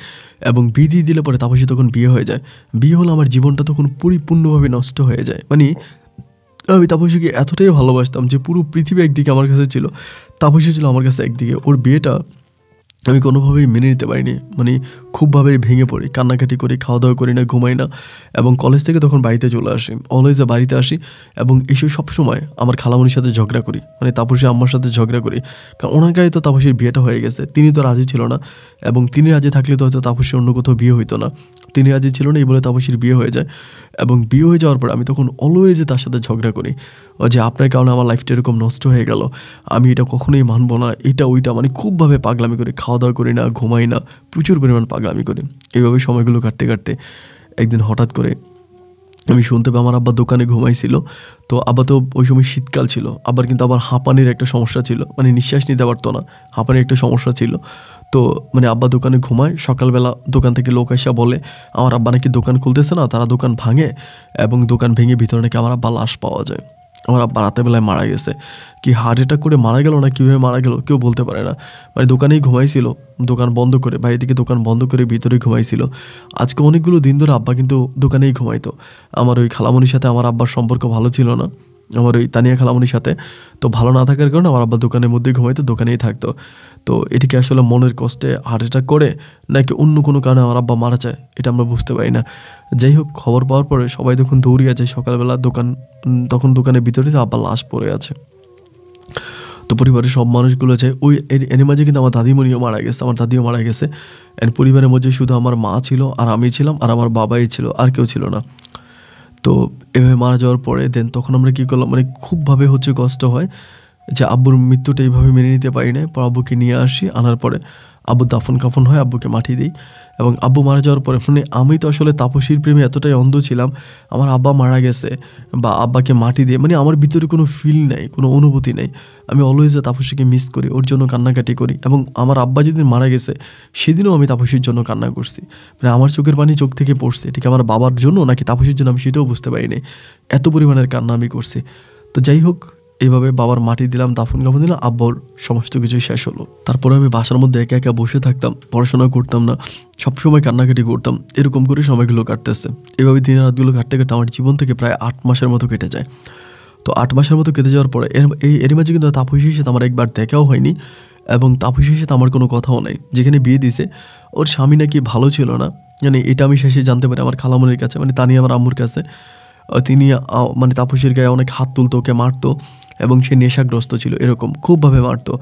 এবং বিয়ে দিয়ে দিলে পরে তাপসী তখন বিয়ে হয়ে যায়। বিয়ে হলে আমার জীবনটা তখন পরিপূর্ণভাবে নষ্ট হয়ে যায়। মানে আমি তাপসীকে এতটাই ভালোবাসতাম যে পুরো পৃথিবী একদিকে আমার কাছে ছিল, তাপসী ছিল আমার কাছে একদিকে। ওর বিয়েটা আমি কোনোভাবেই মেনে নিতে পারিনি, মানে খুবভাবে ভেঙে পড়ি, কান্নাকাটি করি, খাওয়া দাওয়া করি না, ঘুমাই না। এবং কলেজ থেকে তখন বাড়িতে চলে আসি, অলওয়েজে বাড়িতে আসি, এবং এসে সবসময় আমার খালামণির সাথে ঝগড়া করি, মানে তাপসী আম্মার সাথে ঝগড়া করি। কারণ ওনার গাড়ি তো তাপসীর বিয়েটা হয়ে গেছে, তিনি তো রাজি ছিল না, এবং তিনি রাজি থাকলে তো হয়তো তাপসীর অন্য কোথাও বিয়ে হইতো না। তিনি রাজি ছিল না, এই বলে তাপসীর বিয়ে হয়ে যায়। এবং বিয়ে হয়ে যাওয়ার পর আমি তখন অলওয়েজে তার সাথে ঝগড়া করি, যে আপনার কারণে আমার লাইফটা এরকম নষ্ট হয়ে গেল, আমি এটা কখনোই মানবো না, এটা ওইটা, মানে খুবভাবে পাগলামি করি, খাওয়া দাওয়া করি না, ঘুমাই না, প্রচুর পরিমাণ পাগলামি করি। এইভাবে সময়গুলো কাটতে কাটতে একদিন হঠাৎ করে আমি শুনতে পাই আমার আব্বা দোকানে ঘুমাইছিল। তো আব্বা তো ওই সময় শীতকাল ছিল, আবার কিন্তু আবার হাঁপানির একটা সমস্যা ছিল, মানে নিঃশ্বাস নিতে পারতো না, হাঁপানির একটা সমস্যা ছিল। তো মানে আব্বা দোকানে ঘুমায়, সকালবেলা দোকান থেকে লোক এসে বলে আমার আব্বা নাকি দোকান খুলতেছে না, তারা দোকান ভাঙে, এবং দোকান ভেঙে ভিতরে নাকি আমার আব্বা লাশ পাওয়া যায়। আমার আব্বা রাতেরবেলায় মারা গেছে। কি হার্ট অ্যাটাক করে মারা গেল না কীভাবে মারা গেল কেউ বলতে পারে না। মানে দোকানেই ঘুমাইছিল, দোকান বন্ধ করে, বাইরে থেকে দোকান বন্ধ করে ভিতরে ঘুমাইছিল। আজকে অনেকগুলো দিন ধরে আব্বা কিন্তু দোকানেই ঘুমাইতো। আমার ওই খালামণির সাথে আমার আব্বার সম্পর্ক ভালো ছিল না, আমার ওই তানিয়া খালামণির সাথে। তো ভালো না থাকার কারণে আমার আব্বা দোকানের মধ্যেই ঘুমাইতো, দোকানেই থাকতো। তো এটিকে আসলে মনের কষ্টে হার্ট অ্যাটাক করে নাকি অন্য কোনো কারণে আমার আব্বা মারা যায়, এটা আমরা বুঝতে পারি না। যাই হোক, খবর পাওয়ার পরে সবাই তখন দৌড়িয়ে যায় সকালবেলা তখন দোকানের ভিতরে তো আব্বা লাশ পড়ে আছে। তো পরিবারের সব মানুষগুলো যায়, ওই এর মাঝে কিন্তু আমার দাদিমণিও মারা গেছে, আমার দাদিও মারা গেছে। অ্যান্ড পরিবারের মধ্যে শুধু আমার মা ছিল, আর আমি ছিলাম, আর আমার বাবাই ছিল, আর কেউ ছিল না। তো এভাবে মারা যাওয়ার পরে দেন তখন আমরা কী করলাম, মানে খুবভাবে কষ্ট হয় যে আব্বুর মৃত্যুটা এইভাবে মেনে নিতে পারি না। পর আব্বুকে নিয়ে আসি, আনার পরে আব্বু দাফন কাফন হয়, আব্বুকে মাটি দিই। এবং আব্বু মারা যাওয়ার পরে মানে আমি তো আসলে তাপসীর প্রেমে এতটাই অন্ধ ছিলাম, আমার আব্বা মারা গেছে বা আব্বাকে মাটি দিয়ে, মানে আমার ভিতরে কোনো ফিল নেই, কোনো অনুভূতি নেই। আমি অলওয়েজ তাপসীকে মিস করি, ওর জন্য কান্নাকাটি করি। এবং আমার আব্বা যেদিন মারা গেছে সেদিনও আমি তাপসীর জন্য কান্না করছি, মানে আমার চোখের পানি চোখ থেকে পড়ছে। ঠিক আমার বাবার জন্য নাকি তাপসীর জন্য আমি সেটাও বুঝতে পারিনি, এত পরিমাণের কান্না আমি করছি। তো যাই হোক, এইভাবে বাবার মাটি দিলাম, দাফন কাফন দিলাম, আব্বর সমস্ত কিছুই শেষ হলো। তারপরে আমি বাসার মধ্যে একা একা বসে থাকতাম, পড়াশোনা করতাম না, সবসময় কান্নাকাটি করতাম। এরকম করে সময়গুলো কাটতেছে। এভাবে দিন রাতগুলো কাটতে কাটতে আমার জীবন থেকে প্রায় 8 মাসের মতো কেটে যায়। তো 8 মাসের মতো কেটে যাওয়ার পরে এর মাঝে কিন্তু তাপসীর সাথে আমার একবার দেখাও হয়নি, এবং তাপসীর সাথে আমার কোনো কথাও নাই। যেখানে বিয়ে দিছে ওর স্বামী নাকি ভালো ছিল না, মানে এটা আমি শেষে জানতে পারি আমার খালামণির কাছে, মানে তানি আমার আম্মুর কাছে। তিনি মানে তাপসীর গায়ে অনেক হাত তুলতো, ওকে মারতো, এবং সে নেশাগ্রস্ত ছিল, এরকম খুবভাবে মারতো।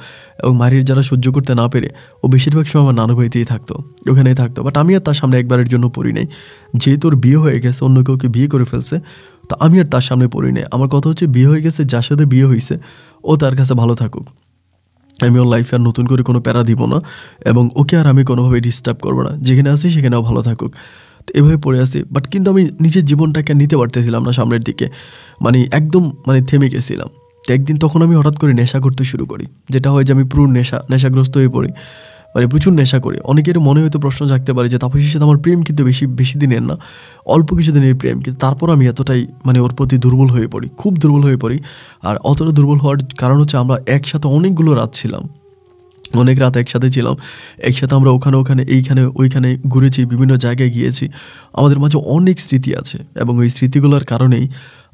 এবং মারির যারা সহ্য করতে না পেরে ও বেশিরভাগ সময় আমার নানু বাড়িতেই থাকতো, ওখানেই থাকতো। বাট আমি আর তার সামনে একবারের জন্য পড়ি নাই, যেহেতু ওর বিয়ে হয়ে গেছে, অন্য কাউকে বিয়ে করে ফেলছে, তো আমি আর তার সামনে পড়ি নাই। আমার কথা হচ্ছে বিয়ে হয়ে গেছে, যার সাথে বিয়ে হয়েছে ও তার কাছে ভালো থাকুক, আমি ওর লাইফে আর নতুন করে কোনো প্যারা দিব না, এবং ওকে আর আমি কোনোভাবে ডিস্টার্ব করবো না, যেখানে আছি সেখানেও ভালো থাকুক। তো এভাবে পড়ে আসি। বাট কিন্তু আমি নিজের জীবনটাকে নিতে পারতেছিলাম না সামনের দিকে, মানে একদম মানে থেমে গেছিলাম। একদিন তখন আমি হঠাৎ করে নেশা করতে শুরু করি, যেটা হয় যে আমি পুরো নেশাগ্রস্ত হয়ে পড়ি, মানে প্রচুর নেশা করি। অনেকের মনে হয়তো প্রশ্ন জাগতে পারে যে তাপসীর সাথে আমার প্রেম কিন্তু বেশি দিনের না, অল্প কিছু দিনের প্রেম, কিন্তু তারপর আমি এতটাই মানে ওর প্রতি দুর্বল হয়ে পড়ি, খুব দুর্বল হয়ে পড়ি। আর অতটা দুর্বল হওয়ার কারণ হচ্ছে আমরা একসাথে অনেকগুলো রাত ছিলাম, অনেক রাত একসাথে ছিলাম, একসাথে আমরা ওখানে এইখানে ওইখানে ঘুরেছি, বিভিন্ন জায়গায় গিয়েছি। আমাদের মাঝে অনেক স্মৃতি আছে, এবং ওই স্মৃতিগুলোর কারণেই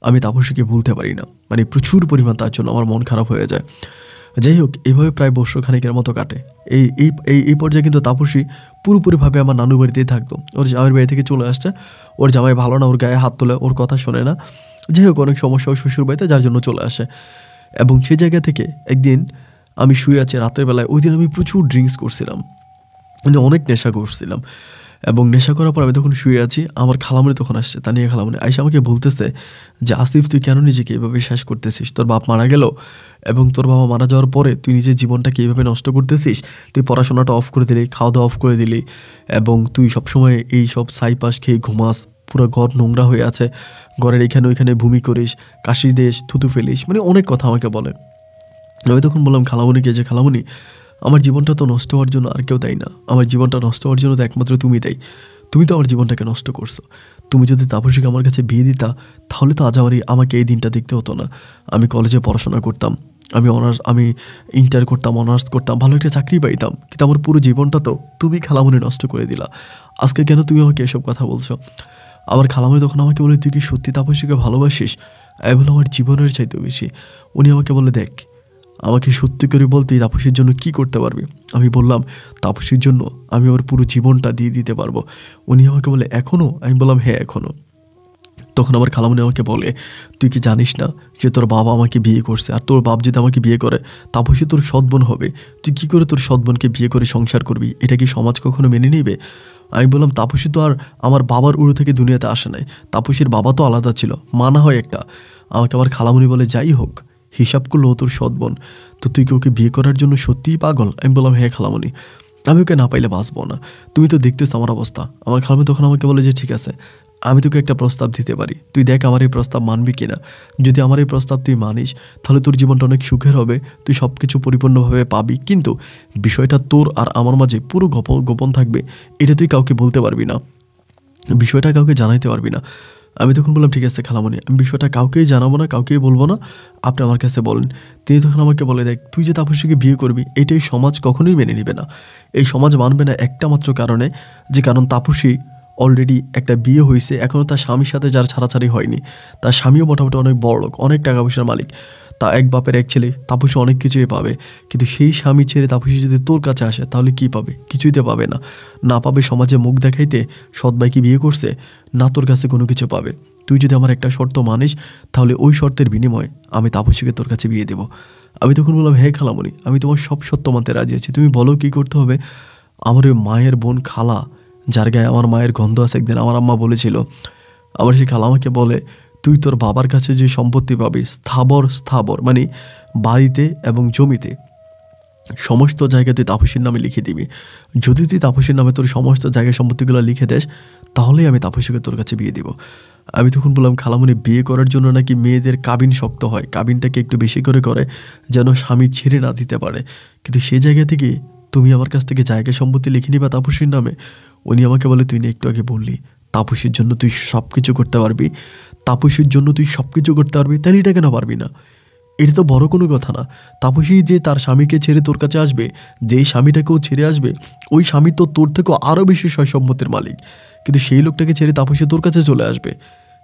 আমি তাপসীকে ভুলতে পারি না, মানে প্রচুর পরিমাণ তার জন্য আমার মন খারাপ হয়ে যায়। যাই হোক, এইভাবে প্রায় বৎসরখানেকের মতো কাটে। এই এই এই এই পর্যায়ে কিন্তু তাপসী পুরোপুরিভাবে আমার নানু বাড়িতেই থাকতো। ওর জামাইয়ের বাড়ি থেকে চলে আসছে, ওর জামাই ভালো না, ওর গায়ে হাত তোলে, ওর কথা শোনে না। যাই হোক, অনেক সমস্যা ওর শ্বশুর বাড়িতে, যার জন্য চলে আসে। এবং সেই জায়গা থেকে একদিন আমি শুয়ে আছি রাতের বেলায়, ওই দিন আমি প্রচুর ড্রিঙ্কস করছিলাম, মানে অনেক নেশা করছিলাম। এবং নেশা করার পর আমি তখন শুয়ে আছি, আমার খালামণি তখন আসছে, তানিয়া খালামণি আইসা আমাকে বলতেছে যে আসিফ, তুই কেন নিজেকে এভাবে শেষ করতেছিস? তোর বাপ মারা গেল, এবং তোর বাবা মারা যাওয়ার পরে তুই নিজের জীবনটাকে এইভাবে নষ্ট করতেছিস। তুই পড়াশোনাটা অফ করে দিলি, খাওয়া দাওয়া অফ করে দিলি, এবং তুই সবসময় এই সব ছাইপাশ খেয়ে ঘুমাস, পুরো ঘর নোংরা হয়ে আছে, ঘরের এখানে ওইখানে ভূমি করিস, কাশি দেশ, থুতু ফেলিস, মানে অনেক কথা আমাকে বলে। আমি তখন বললাম খালামণিকে যে খালামণি, আমার জীবনটা তো নষ্ট হওয়ার জন্য আর কেউ দেয় না, আমার জীবনটা নষ্ট হওয়ার জন্য তো একমাত্র তুমি দেয়। তুমি তো আমার জীবনটাকে নষ্ট করছো। তুমি যদি তাপসীকে আমার কাছে বিয়ে দিতা, তাহলে তো আজ আমাকে এই দিনটা দেখতে হতো না। আমি কলেজে পড়াশোনা করতাম, আমি ইন্টার করতাম, অনার্স করতাম, ভালো একটা চাকরি পাইতাম, কিন্তু আমার পুরো জীবনটা তো তুমি খালামণি নষ্ট করে দিলা। আজকে কেন তুমি আমাকে এসব কথা বলছো? আমার খালামণি তখন আমাকে বলে, তুই কি সত্যি তাপসীকে ভালোবাসিস? আমি বললাম, আমার জীবনের চাইতেও বেশি। উনি আমাকে বলে, দেখ, আমাকে সত্যি করে বলতে তাপসীর জন্য কি করতে পারবি? আমি বললাম, তাপসীর জন্য আমি ওর পুরো জীবনটা দিয়ে দিতে পারবো। উনি আমাকে বলে, এখনও? আমি বললাম, হ্যাঁ এখনও। তখন আমার খালামণি আমাকে বলে, তুই কি জানিস না যে তোর বাবা আমাকে বিয়ে করছে, আর তোর বাপ যদি আমাকে বিয়ে করে, তাপসী তোর সৎবোন হবে। তুই কী করে তোর সৎবোনকে বিয়ে করে সংসার করবি? এটা কি সমাজ কখনো মেনে নেবে? আমি বললাম, তাপসী তো আর আমার বাবার উড়ো থেকে দুনিয়াতে আসে নাই, তাপসীর বাবা তো আলাদা ছিল, মা না হয় একটা। আমাকে আমার খালামণি বলে, যাই হোক, হিসাব করলো তোর সৎবোন, তো তুই কি ওকে বিয়ে করার জন্য সত্যিই পাগল? আমি বললাম, হ্যাঁ খালামণি, আমি ওকে না পাইলে বাঁচবো না, তুমি তো দেখতেছ আমার অবস্থা। আমার খালামণি তখন আমাকে বলে যে, ঠিক আছে, আমি তোকে একটা প্রস্তাব দিতে পারি, তুই দেখ আমার এই প্রস্তাব মানবি কিনা। যদি আমার এই প্রস্তাব তুই মানিস, তাহলে তোর জীবনটা অনেক সুখের হবে, তুই সব কিছু পরিপূর্ণভাবে পাবি, কিন্তু বিষয়টা তোর আর আমার মাঝে পুরো গোপন থাকবে, এটা তুই কাউকে বলতে পারবি না, বিষয়টা কাউকে জানাইতে পারবি না। আমি তখন বললাম, ঠিক আছে খালামণি, আমি বিষয়টা কাউকেই জানাবো না, কাউকেই বলবো না, আপনি আমার কাছে বলেন। তিনি তখন আমাকে বলে, দেখ, তুই যে তাপসীকে বিয়ে করবি, এটাই সমাজ কখনোই মেনে নেবে না। এই সমাজ মানবে না একটা মাত্র কারণে, যে কারণ তাপসী অলরেডি একটা বিয়ে হয়েছে, এখনও তার স্বামীর সাথে যার ছাড়াছাড়ি হয়নি। তার স্বামীও মোটামুটি অনেক বড় লোক, অনেক টাকা পয়সার মালিক, তা এক বাপের এক ছেলে, তাপসী অনেক কিছুই পাবে। কিন্তু সেই স্বামী ছেড়ে তাপসী যদি তোর কাছে আসে, তাহলে কি পাবে? কিছুই তো পাবে না। না পাবে সমাজে মুখ দেখাইতে সৎ ভাইকে বিয়ে করছে, না তোর কাছে কোনো কিছু পাবে। তুই যদি আমার একটা শর্ত মানিস, তাহলে ওই শর্তের বিনিময়ে আমি তাপসীকে তোর কাছে বিয়ে দেবো। আমি তখন বললাম, হ্যাঁ খালামণি, আমি তোমার সব সত্য মানতে রাজি আছি, তুমি বলো কী করতে হবে। আমার ওই মায়ের বোন খালা, যার গায়ে আমার মায়ের গন্ধ আছে, একদিন আমার আম্মা বলেছিল, আমার সেই খালা আমাকে বলে, তুই তোর বাবার কাছে যে সম্পত্তি পাবি, স্থাবর মানে বাড়িতে এবং জমিতে, সমস্ত জায়গা তুই তাপসীর নামে লিখে দিবি। যদি তুই তাপসীর নামে তোর সমস্ত জায়গা সম্পত্তিগুলো লিখে দেস, তাহলেই আমি তাপসীকে তোর কাছে বিয়ে দিব। আমি তখন বললাম, খালামণি, বিয়ে করার জন্য নাকি মেয়েদের কাবিন শক্ত হয়, কাবিনটাকে একটু বেশি করে যেন স্বামী ছেড়ে না দিতে পারে, কিন্তু সেই জায়গা থেকে তুমি আমার কাছ থেকে জায়গা সম্পত্তি লিখে নিবা তাপসীর নামে। উনি আমাকে বলে, তুই না একটু আগে বললি তাপসীর জন্য তুই সব কিছু করতে পারবি, তাপসীর জন্য তুই সব কিছু করতে পারবি, তাহলে এটা কেন পারবি না? এটা তো বড় কোনো কথা না। তাপসী যে তার স্বামীকে ছেড়ে তোর কাছে আসবে, যেই স্বামীটাকেও ছেড়ে আসবে, ওই স্বামী তো তোর থেকেও আরও বেশি সয় সম্পত্তির মালিক, কিন্তু সেই লোকটাকে ছেড়ে তাপসী তোর কাছে চলে আসবে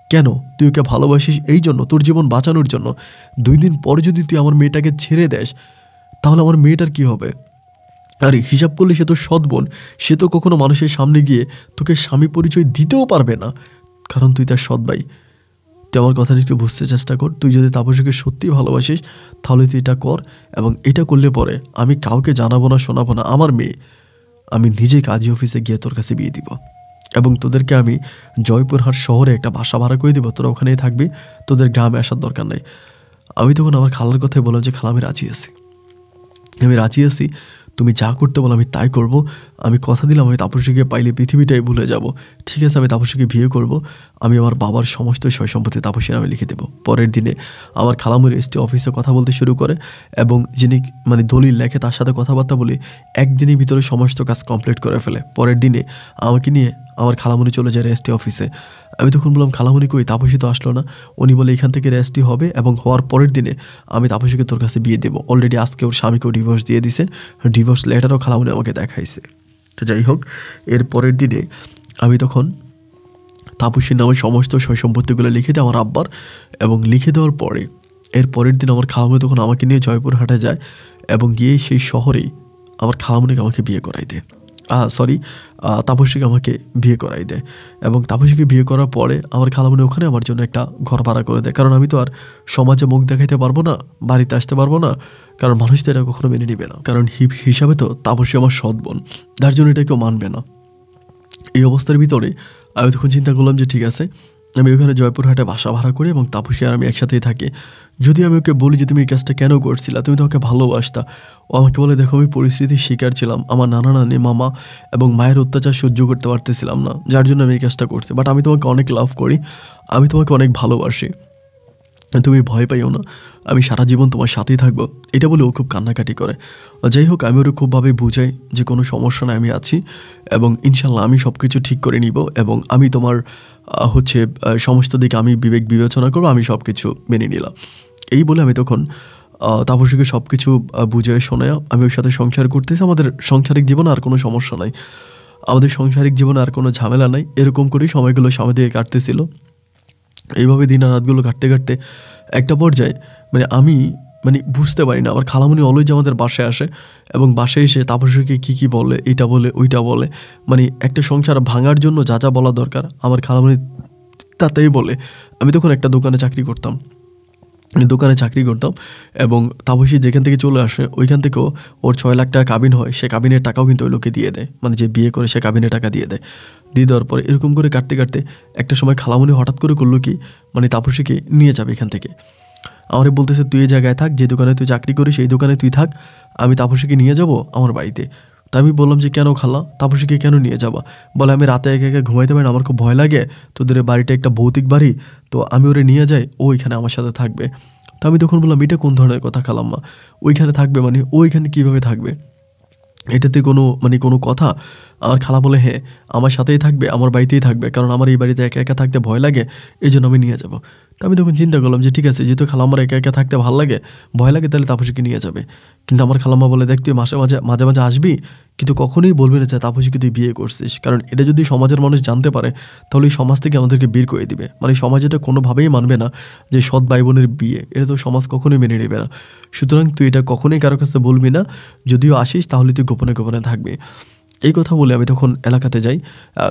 কেন? তুই ওকে ভালোবাসিস এই জন্য, তোর জীবন বাঁচানোর জন্য। 2 দিন পরে যদি তুই আমার মেয়েটাকে ছেড়ে দেস, তাহলে আমার মেয়েটার কি হবে? আরে হিসাব করলে সে তো সৎ বোন, সে তো কখনো মানুষের সামনে গিয়ে তোকে স্বামী পরিচয় দিতেও পারবে না, কারণ তুই তার সৎ ভাই। তুই আমার কথাটা একটু বুঝতে চেষ্টা কর। তুই যদি তাপসীকে সত্যি ভালোবাসিস, তাহলে তুই এটা কর, এবং এটা করলে পরে আমি কাউকে জানাবো না, শোনাবো না, আমার মেয়ে আমি নিজে কাজী অফিসে গিয়ে তোর কাছে বিয়ে দিব, এবং তোদেরকে আমি জয়পুরহাট শহরে একটা বাসা ভাড়া করে দিব, তোরা ওখানেই থাকবি, তোদের গ্রামে আসার দরকার নেই। আমি তখন আমার খালার কথাই বললাম যে, খালা, আমি রাজি আছি, তুমি যা করতে বলো আমি তাই করব। আমি কথা দিলাম, আমি তাপসীকে পাইলে পৃথিবীটাই ভুলে যাব। ঠিক আছে, আমি তাপসীকে বিয়ে করব, আমি আমার বাবার সমস্ত সয় সম্পত্তি তাপসীর নামে লিখে দেবো। পরের দিনে আমার খালামুর এসটি অফিসে কথা বলতে শুরু করে, এবং যিনি মানে দলিল লেখে তার সাথে কথাবার্তা বলে একদিনের ভিতরে সমস্ত কাজ কমপ্লিট করে ফেলে। পরের দিনে আমাকে নিয়ে আমার খালামুনি চলে যায় রেজিস্ট্রি অফিসে। আমি তখন বললাম, খালামুনি কই? তাপসী তো আসলো না। উনি বলে, এখান থেকে রেজিস্ট্রি হবে, এবং হওয়ার পরের দিনে আমি তাপসীকে তোর কাছে বিয়ে দেবো। অলরেডি আজকে ওর স্বামীকেও ডিভোর্স দিয়ে দিছে, ডিভোর্স লেটারও খালামুনি আমাকে দেখাইছে। তো যাই হোক, এর পরের দিনে আমি তখন তাপসীর নামে সমস্ত সয় সম্পত্তিগুলো লিখে দিই আমার আব্বার, এবং লিখে দেওয়ার পরে এর পরের দিন আমার খালামণি তখন আমাকে নিয়ে জয়পুরহাটে যায় এবং গিয়ে সেই শহরেই আমার খালামণিকে আমাকে বিয়ে করাই দেয়। তাপসীকে আমাকে বিয়ে করাই দেয় এবং তাপসীকে বিয়ে করার পরে আমার খালামণি ওখানে আমার জন্য একটা ঘর ভাড়া করে দেয়। কারণ আমি তো আর সমাজে মুখ দেখাইতে পারবো না, বাড়িতে আসতে পারবো না, কারণ মানুষ তো এটা কখনো মেনে নেবে না। কারণ হিসাবে তো তাপসী আমার সৎ বোন, যার জন্য এটা কেউ মানবে না। এই অবস্থার ভিতরে আমি তখন চিন্তা করলাম যে ঠিক আছে, আমি ওখানে জয়পুরহাটে বাসা ভাড়া করি এবং তাপসী আর আমি একসাথেই থাকি। যদি আমি ওকে বলি যে তুমি এই কাজটা কেন করছিলা, তুমি তো ওকে ভালোবাসতা, ও আমাকে বলে দেখো আমি পরিস্থিতির শিকার ছিলাম, আমার নানা নানি মামা এবং মায়ের অত্যাচার সহ্য করতে পারতেছিলাম না, যার জন্য আমি এই কাজটা করছি। বাট আমি তোমাকে অনেক লাভ করি, আমি তোমাকে অনেক ভালোবাসি, তুমি ভয় পাইও না, আমি সারা জীবন তোমার সাথেই থাকবো। এটা বলে ও খুব কান্নাকাটি করে। যাই হোক, আমি ওরা খুবভাবে বুঝাই যে কোনো সমস্যা নয়, আমি আছি এবং ইনশাল্লাহ আমি সব কিছু ঠিক করে নিব এবং আমি তোমার সমস্ত দিকে আমি বিবেচনা করবো, আমি সব কিছু মেনে নিলাম। এই বলে আমি তখন তাপসীকে সব কিছু বুঝায় শোনায় আমি ওর সাথে সংসার করতেছি। আমাদের সাংসারিক জীবনে আর কোনো সমস্যা নাই, আমাদের সাংসারিক জীবনে আর কোনো ঝামেলা নাই। এরকম করেই সময়গুলো সামনে দিয়ে কাটতেছিল। এইভাবে দিন আর রাতগুলো কাটতে কাটতে একটা পর্যায়ে আমি বুঝতে পারি না, আমার খালামণি অলওয়েজ আমাদের বাসায় আসে এবং বাসায় এসে তাপসীকে কী বলে, এইটা বলে ওইটা বলে, একটা সংসার ভাঙার জন্য যা যা বলা দরকার আমার খালামণি তাতেই বলে। আমি তখন একটা দোকানে চাকরি করতাম এবং তাপসী যেখান থেকে চলে আসে ওইখান থেকেও ওর 6 লাখ টাকা কাবিন হয়, সে কাবিনের টাকাও কিন্তু ওই লোকে দিয়ে দেয়, যে বিয়ে করে সে কাবিনের টাকা দিয়ে দেওয়ার পরে এরকম করে কাটতে কাটতে একটা সময় খালামণি হঠাৎ করে করলো কি, তাপসীকে নিয়ে যাবে এখান থেকে। আমার বলতেছে তুই এই জায়গায় থাক, যে দোকানে তুই চাকরি করিস সেই দোকানে তুই থাক, আমি তাপসীকে নিয়ে যাব আমার বাড়িতে। তা আমি বললাম যে কেন খালা, তাপসীকে কেন নিয়ে যাবা? বলে আমি রাতে একা একা ঘুমাইতে পারি না, আমার খুব ভয় লাগে, তোদের বাড়িটা একটা ভৌতিক বাড়ি, তো আমি ওরে নিয়ে যাই, ও ওইখানে আমার সাথে থাকবে। তো আমি তখন বললাম এটা কোন ধরনের কথা খালাম্মা, ওইখানে থাকবে ওইখানে কীভাবে থাকবে, এটাতে কোনো কথা? আমার খালা বলে হ্যাঁ আমার সাথেই থাকবে, আমার বাড়িতেই থাকবে, কারণ আমার এই বাড়িতে একা একা থাকতে ভয় লাগে, এই জন্য আমি নিয়ে যাব। তো আমি তখন চিন্তা করলাম যে ঠিক আছে, যেহেতু খালাম্মার একা একা থাকতে ভালো লাগে, ভয় লাগে, তাহলে তাপসীকে নিয়ে যাবে। কিন্তু আমার খালাম্মা বলে দেখ তুই মাঝে মাঝে আসবি, কিন্তু কখনোই বলবি না যে তাপসীকে তুই বিয়ে করছিস, কারণ এটা যদি সমাজের মানুষ জানতে পারে তাহলে এই সমাজ থেকে আমাদেরকে বের করে দিবে। সমাজ এটা কোনোভাবেই মানবে না যে সৎ ভাই বোনের বিয়ে, এটা তো সমাজ কখনোই মেনে নেবে না। সুতরাং তুই এটা কখনোই কারো কাছে বলবি না, যদিও আসিস তাহলে তুই গোপনে গোপনে থাকবি। এই কথা বলে আমি তখন এলাকাতে যাই।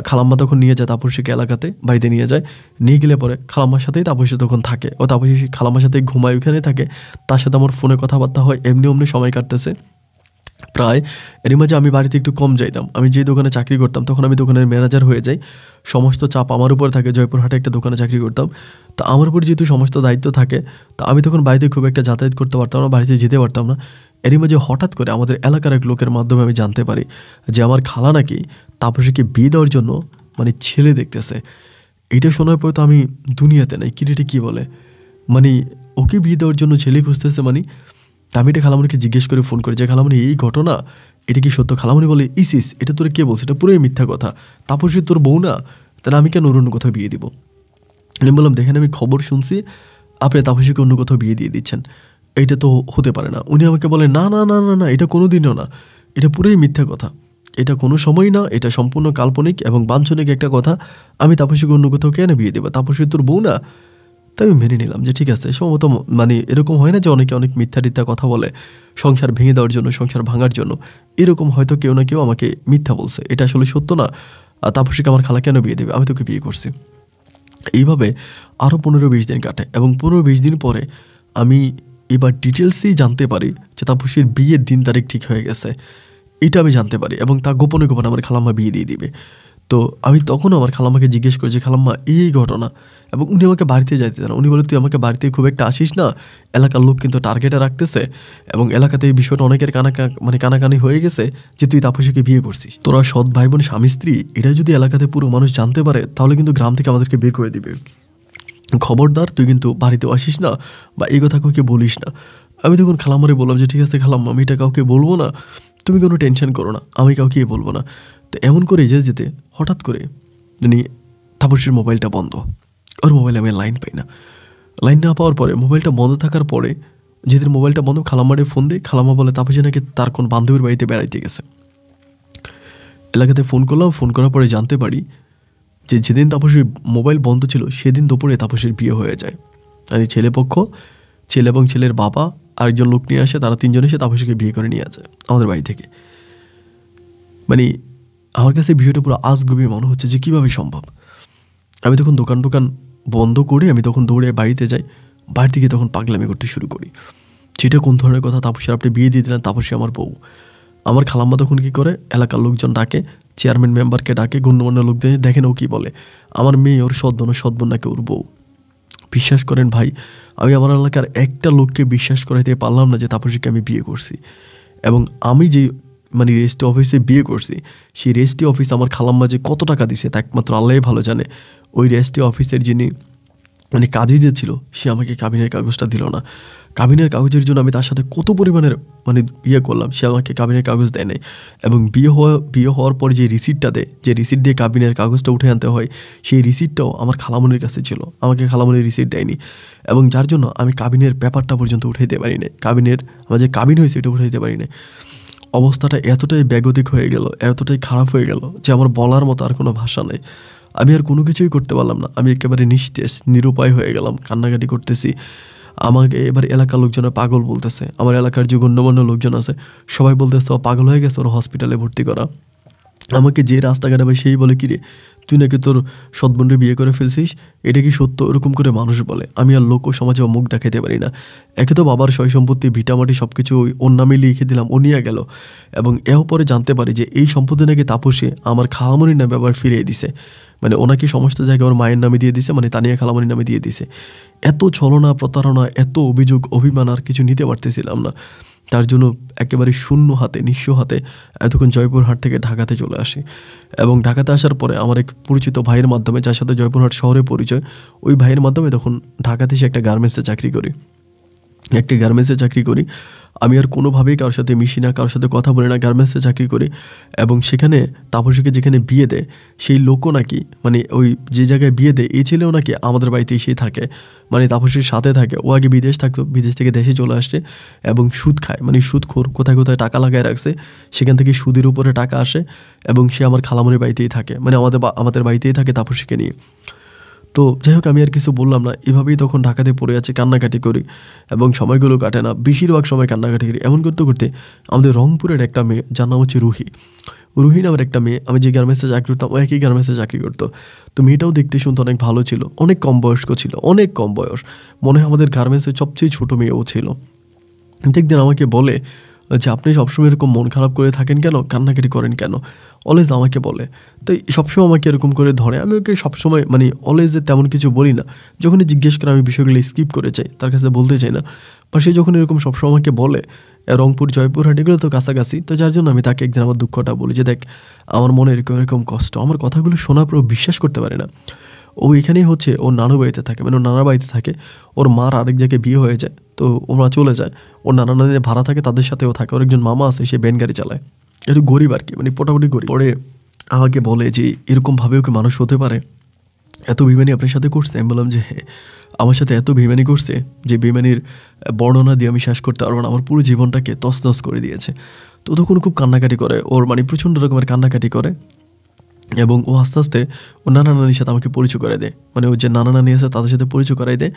খালাম্মা তখন নিয়ে যায় তাপসীকে এলাকাতে, বাড়িতে নিয়ে যায়। নিয়ে গেলে পরে খালাম্মার সাথেই তাপসী তখন থাকে, ও তাপসী খালাম্মার সাথে ঘুমায়, ওইখানে থাকে, তার সাথে আমার ফোনে কথাবার্তা হয়, এমনি অমনি সময় কাটতেছে। প্রায় এরই মাঝে আমি বাড়িতে একটু কম যাইতাম, আমি যে দোকানে চাকরি করতাম তখন আমি দোকানের ম্যানেজার হয়ে যাই, সমস্ত চাপ আমার উপর থাকে। জয়পুরহাটে একটা দোকানে চাকরি করতাম, তো আমার উপর যেহেতু সমস্ত দায়িত্ব থাকে, তো আমি তখন বাড়িতে খুব একটা যাতায়াত করতে পারতাম না, বাড়িতে যেতে পারতাম না। এরই মাঝে হঠাৎ করে আমাদের এলাকার এক লোকের মাধ্যমে আমি জানতে পারি যে আমার খালা নাকি তাপসীকে বিয়ে দেওয়ার জন্য ছেলে দেখতেছে। এটা শোনার পর তো আমি দুনিয়াতে নাই, কিরেটে কী বলে, ওকে বিয়ে দেওয়ার জন্য ছেলে খুঁজতেছে। আমি এটা খালামণিকে জিজ্ঞেস করে ফোন করি যে খালামণি এই ঘটনা, এটা কি সত্য? খালামণি বলে ইসিস এটা তোর কে বলছে, এটা পুরোই মিথ্যা কথা, তাপসী তোর বউ না, তাহলে আমি কেন অন্য কোথাও বিয়ে দিব? আমি বললাম দেখেন আমি খবর শুনছি আপনি তাপসীকে অন্য কোথাও বিয়ে দিয়ে দিচ্ছেন, এইটা তো হতে পারে না। উনি আমাকে বলে না না না না না, এটা কোনো দিনও না, এটা পুরোই মিথ্যা কথা, এটা কোনো সময় না, এটা সম্পূর্ণ কাল্পনিক এবং বাঞ্ছনিক একটা কথা, আমি তাপসীকে অন্য কোথাও কেন বিয়ে দেবো, তাপসী তোর বউ না। তাই আমি মেনে নিলাম যে ঠিক আছে, সম্ভবত এরকম হয় না যে অনেকে অনেক মিথ্যা টিথ্যা কথা বলে সংসার ভেঙে দেওয়ার জন্য, সংসার ভাঙার জন্য, এরকম হয়তো কেউ না কেউ আমাকে মিথ্যা বলছে, এটা আসলে সত্য না। তাপসীকে আমার খালা কেন বিয়ে দেবে, আমি তোকে বিয়ে করছি। এইভাবে আরও 15-20 দিন কাটে এবং 15-20 দিন পরে আমি এবার ডিটেলসেই জানতে পারি যে তাপসীর বিয়ের দিন তারিখ ঠিক হয়ে গেছে, এটা আমি জানতে পারি এবং তা গোপনে গোপনে আমার খালাম্মা বিয়ে দিয়ে দিবে। তো আমি তখন আমার খালাম্মাকে জিজ্ঞেস করি যে খালাম্মা এই ঘটনা, এবং উনি আমাকে বাড়িতে যাইতে দেন। উনি বলে তুই আমাকে বাড়িতে খুব একটা আসিস না, এলাকার লোক কিন্তু টার্গেটে রাখতেছে এবং এলাকাতে এই বিষয়টা অনেকের কানাকানি হয়ে গেছে যে তুই তাপসীকে বিয়ে করছিস, তোরা সৎ ভাই বোন স্বামী স্ত্রী, এটা যদি এলাকাতে পুরো মানুষ জানতে পারে তাহলে কিন্তু গ্রাম থেকে আমাদেরকে বের করে দিবে, খবরদার তুই কিন্তু বাড়িতেও আসিস না বা এই কথা কাউকে বলিস না। আমি তখন খালাম্মারে বললাম যে ঠিক আছে খালাম্মা, আমি এটা কাউকে বলবো না, তুমি কোনো টেনশন করো না, আমি কাউকে বলবো না। তো এমন করে যেতে যেতে হঠাৎ করে তাপসীর মোবাইলটা বন্ধ, ওর মোবাইলে আমি লাইন পাই না। লাইন না পাওয়ার পরে মোবাইলটা বন্ধ থাকার পরে যেদিন মোবাইলটা বন্ধ, খালাম্মারে ফোন দিই, খালাম্মা বলে তাপসী নাকি তার কোন বান্ধবীর বাড়িতে বেড়াইতে গেছে। এলাকাতে ফোন করলাম, ফোন করার পরে জানতে পারি যে যেদিন তাপসীর মোবাইল বন্ধ ছিল সেদিন দুপুরে তাপসীর বিয়ে হয়ে যায়। ছেলেপক্ষ ছেলে এবং ছেলের বাবা আরেকজন লোক নিয়ে আসে, তারা তিনজন এসে তাপসীকে বিয়ে করে নিয়ে আসে আমাদের বাড়ি থেকে। মানে আমার কাছে বিষয়টা পুরো আজগুবি মনে হচ্ছে যে কীভাবে সম্ভব। আমি তখন দোকান বন্ধ করে আমি তখন দৌড়ে বাড়িতে যাই, বাড়ি থেকে তখন পাগলামি করতে শুরু করি। সেটা কোন ধরনের কথা, তাপসীর আপনি বিয়ে দিয়ে দিলেন, তাপসী আমার বউ। আমার খালাম্মা তখন কী করে, এলাকার লোকজন ডাকে, চেয়ারম্যান মেম্বারকে ডাকে, গণ্যমান্য লোকদের, দেখেন ও কী বলে, আমার মেয়ে ওর সৎ নাকি ওর বউ। বিশ্বাস করেন ভাই, আমি আমার এলাকার একটা লোককে বিশ্বাস করাইতে পারলাম না যে তাপসীকে আমি বিয়ে করছি। এবং আমি যে মানে রেজিস্ট্রি অফিসে বিয়ে করছি, সেই রেজিস্ট্রি অফিস আমার খালাম্মা যে কত টাকা দিছে তা একমাত্র আল্লাহই ভালো জানে। ওই রেজিস্ট্রি অফিসের যিনি মানে কাজী যে ছিল, সে আমাকে কাবিনের কাগজটা দিল না। কাবিনের কাগজের জন্য আমি তার সাথে কত পরিমাণের মানে করলাম, সে আমাকে কাবিনের কাগজ দেয় নাই। এবং বিয়ে হওয়ার পর যে রিসিটটা দেয়, যে রিসিট দিয়ে কাবিনের কাগজটা উঠে আনতে হয়, সেই রিসিটটাও আমার খালামনির কাছে ছিল, আমাকে খালামনির রিসিট দেয়নি। এবং যার জন্য আমি কাবিনের পেপারটা পর্যন্ত উঠাইতে পারি নাই, আমার যে কাবিন হয়েছে এটা উঠাইতে পারি নাই। অবস্থাটা এতটাই বেগতিক হয়ে গেল, এতটাই খারাপ হয়ে গেল যে আমার বলার মতো আর কোনো ভাষা নেই। আমি আর কোনো কিছুই করতে পারলাম না, আমি একেবারে নিস্তেজ নিরুপায় হয়ে গেলাম, কান্নাকাটি করতেছি। আমাকে এবার এলাকার লোকজনে পাগল বলতেছে, আমার এলাকার যে গণ্যমান্য লোকজন আছে সবাই বলতেছে ও পাগল হয়ে গেছে, ওর হসপিটালে ভর্তি করা। আমাকে যে রাস্তাঘাটে ভাই সেই বলে, কিরে তুই নাকি তোর সৎবোনরে বিয়ে করে ফেলছিস, এটা কি সত্য? এরকম করে মানুষ বলে। আমি আর লোক ও সমাজে মুখ দেখাইতে পারি না। একে তো বাবার সয় সম্পত্তি ভিটামাটি সব কিছু ওর নামে লিখে দিলাম, ও নিয়ে গেল। এবং এও পরে জানতে পারি যে এই সম্পত্তি নাকি তাপসী আমার খালামনির নামে আবার ফিরিয়ে দিছে। মানে ওনাকে সমস্ত জায়গায় ওর মায়ের নামে দিয়ে দিছে, মানে তানিয়া খালামনির নামে দিয়ে দিছে। এত ছলনা, প্রতারণা, এত অভিযোগ, অভিমান আর কিছু নিতে পারতেছিলাম না। তার জন্য একেবারে শূন্য হাতে, নিঃস্ব হাতে এতক্ষণ জয়পুরহাট থেকে ঢাকাতে চলে আসি। এবং ঢাকাতে আসার পরে আমার এক পরিচিত ভাইয়ের মাধ্যমে, যার সাথে জয়পুরহাট শহরে পরিচয়, ওই ভাইয়ের মাধ্যমে তখন ঢাকাতে এসে একটা গার্মেন্টসে চাকরি করি। আমি আর কোনোভাবেই কারোর সাথে মিশি না, কারোর সাথে কথা বলি না, গার্মেন্টসে চাকরি করি। এবং সেখানে তাপসীকে যেখানে বিয়ে দেয় সেই লোকও নাকি, মানে ওই যে জায়গায় বিয়ে দেয় এই ছেলেও নাকি আমাদের বাড়িতে এসেই থাকে, মানে তাপসীর সাথে থাকে। ও আগে বিদেশ থাকতো, বিদেশ থেকে দেশে চলে আসছে এবং সুদ খায়, মানে সুদখোর, কোথায় টাকা লাগায় রাখছে, সেখান থেকে সুদের উপরে টাকা আসে। এবং সে আমার খালামনির বাড়িতেই থাকে, মানে আমাদের বাড়িতেই থাকে তাপসীকে নিয়ে। তো যাই হোক, আমি আর কিছু বললাম না, এভাবেই তখন ঢাকাতে পড়ে আছে, কান্নাকাটি করি এবং সময়গুলো কাটে না, বেশিরভাগ সময় কান্নাকাটি করি। এমন করতে করতে আমাদের রংপুরের একটা মেয়ে, যার নাম হচ্ছে রুহি নামের একটা মেয়ে, আমি যে গার্মেন্টসে চাকরি করতাম ও একই গার্মেন্টসে চাকরি করতো। তো মেয়েটাও দেখতে শুনতে অনেক ভালো ছিল, অনেক কম বয়স, মনে হয় আমাদের গার্মেন্টসের সবচেয়ে ছোটো মেয়েও ছিল। একদিন আমাকে বলে যে আপনি সবসময় এরকম মন খারাপ করে থাকেন কেন, কান্নাকাটি করেন কেন, অলওয়েজ আমাকে বলে। তো সবসময় আমাকে এরকম করে ধরে, আমি ওকে সবসময় মানে অলওয়েজ তেমন কিছু বলি না। যখনই জিজ্ঞেস করে আমি বিষয়গুলো স্কিপ করে চাই, তার কাছে বলতে চাই না। বা সে যখন এরকম সবসময় আমাকে বলে, রংপুর জয়পুরহাট এগুলো তো কাছাকাছি, তো যার জন্য আমি তাকে একদিন আমার দুঃখটা বলি যে দেখ আমার মনে এরকম কষ্ট। আমার কথাগুলো শোনার পরেও বিশ্বাস করতে পারে না। ও এখানেই হচ্ছে ওর নানু বাড়িতে থাকে, মানে ওর নানা বাড়িতে থাকে। ওর মার আরেক জায়গায় বিয়ে হয়ে যায়, তো ওরা চলে যায়। ওর নানা নানি ভাড়া থাকে, তাদের সাথেও থাকে। ওর একজন মামা আছে, সে ভ্যান গাড়ি চালায়, একটু গরিব আর কি, মানে মোটামুটি গরিব। পরে আমাকে বলে যে এরকমভাবেও কি মানুষ হতে পারে, এত বেইমানি আপনার সাথে করছে? আমি বললাম যে হ্যাঁ, আমার সাথে এত বেইমানি করছে যে বেইমানির বর্ণনা দিয়ে আমি শেষ করতে পারবো না, আমার পুরো জীবনটাকে তছনছ করে দিয়েছে। তো তখন খুব কান্নাকাটি করে, ওর মানে প্রচণ্ড রকমের কান্নাকাটি করে। এবং ও আস্তে আস্তে ও নানা নানির সাথে আমাকে পরিচয় করে দেয়, মানে ও যে নানা নানি আছে তাদের সাথে পরিচয় করাই দেয়।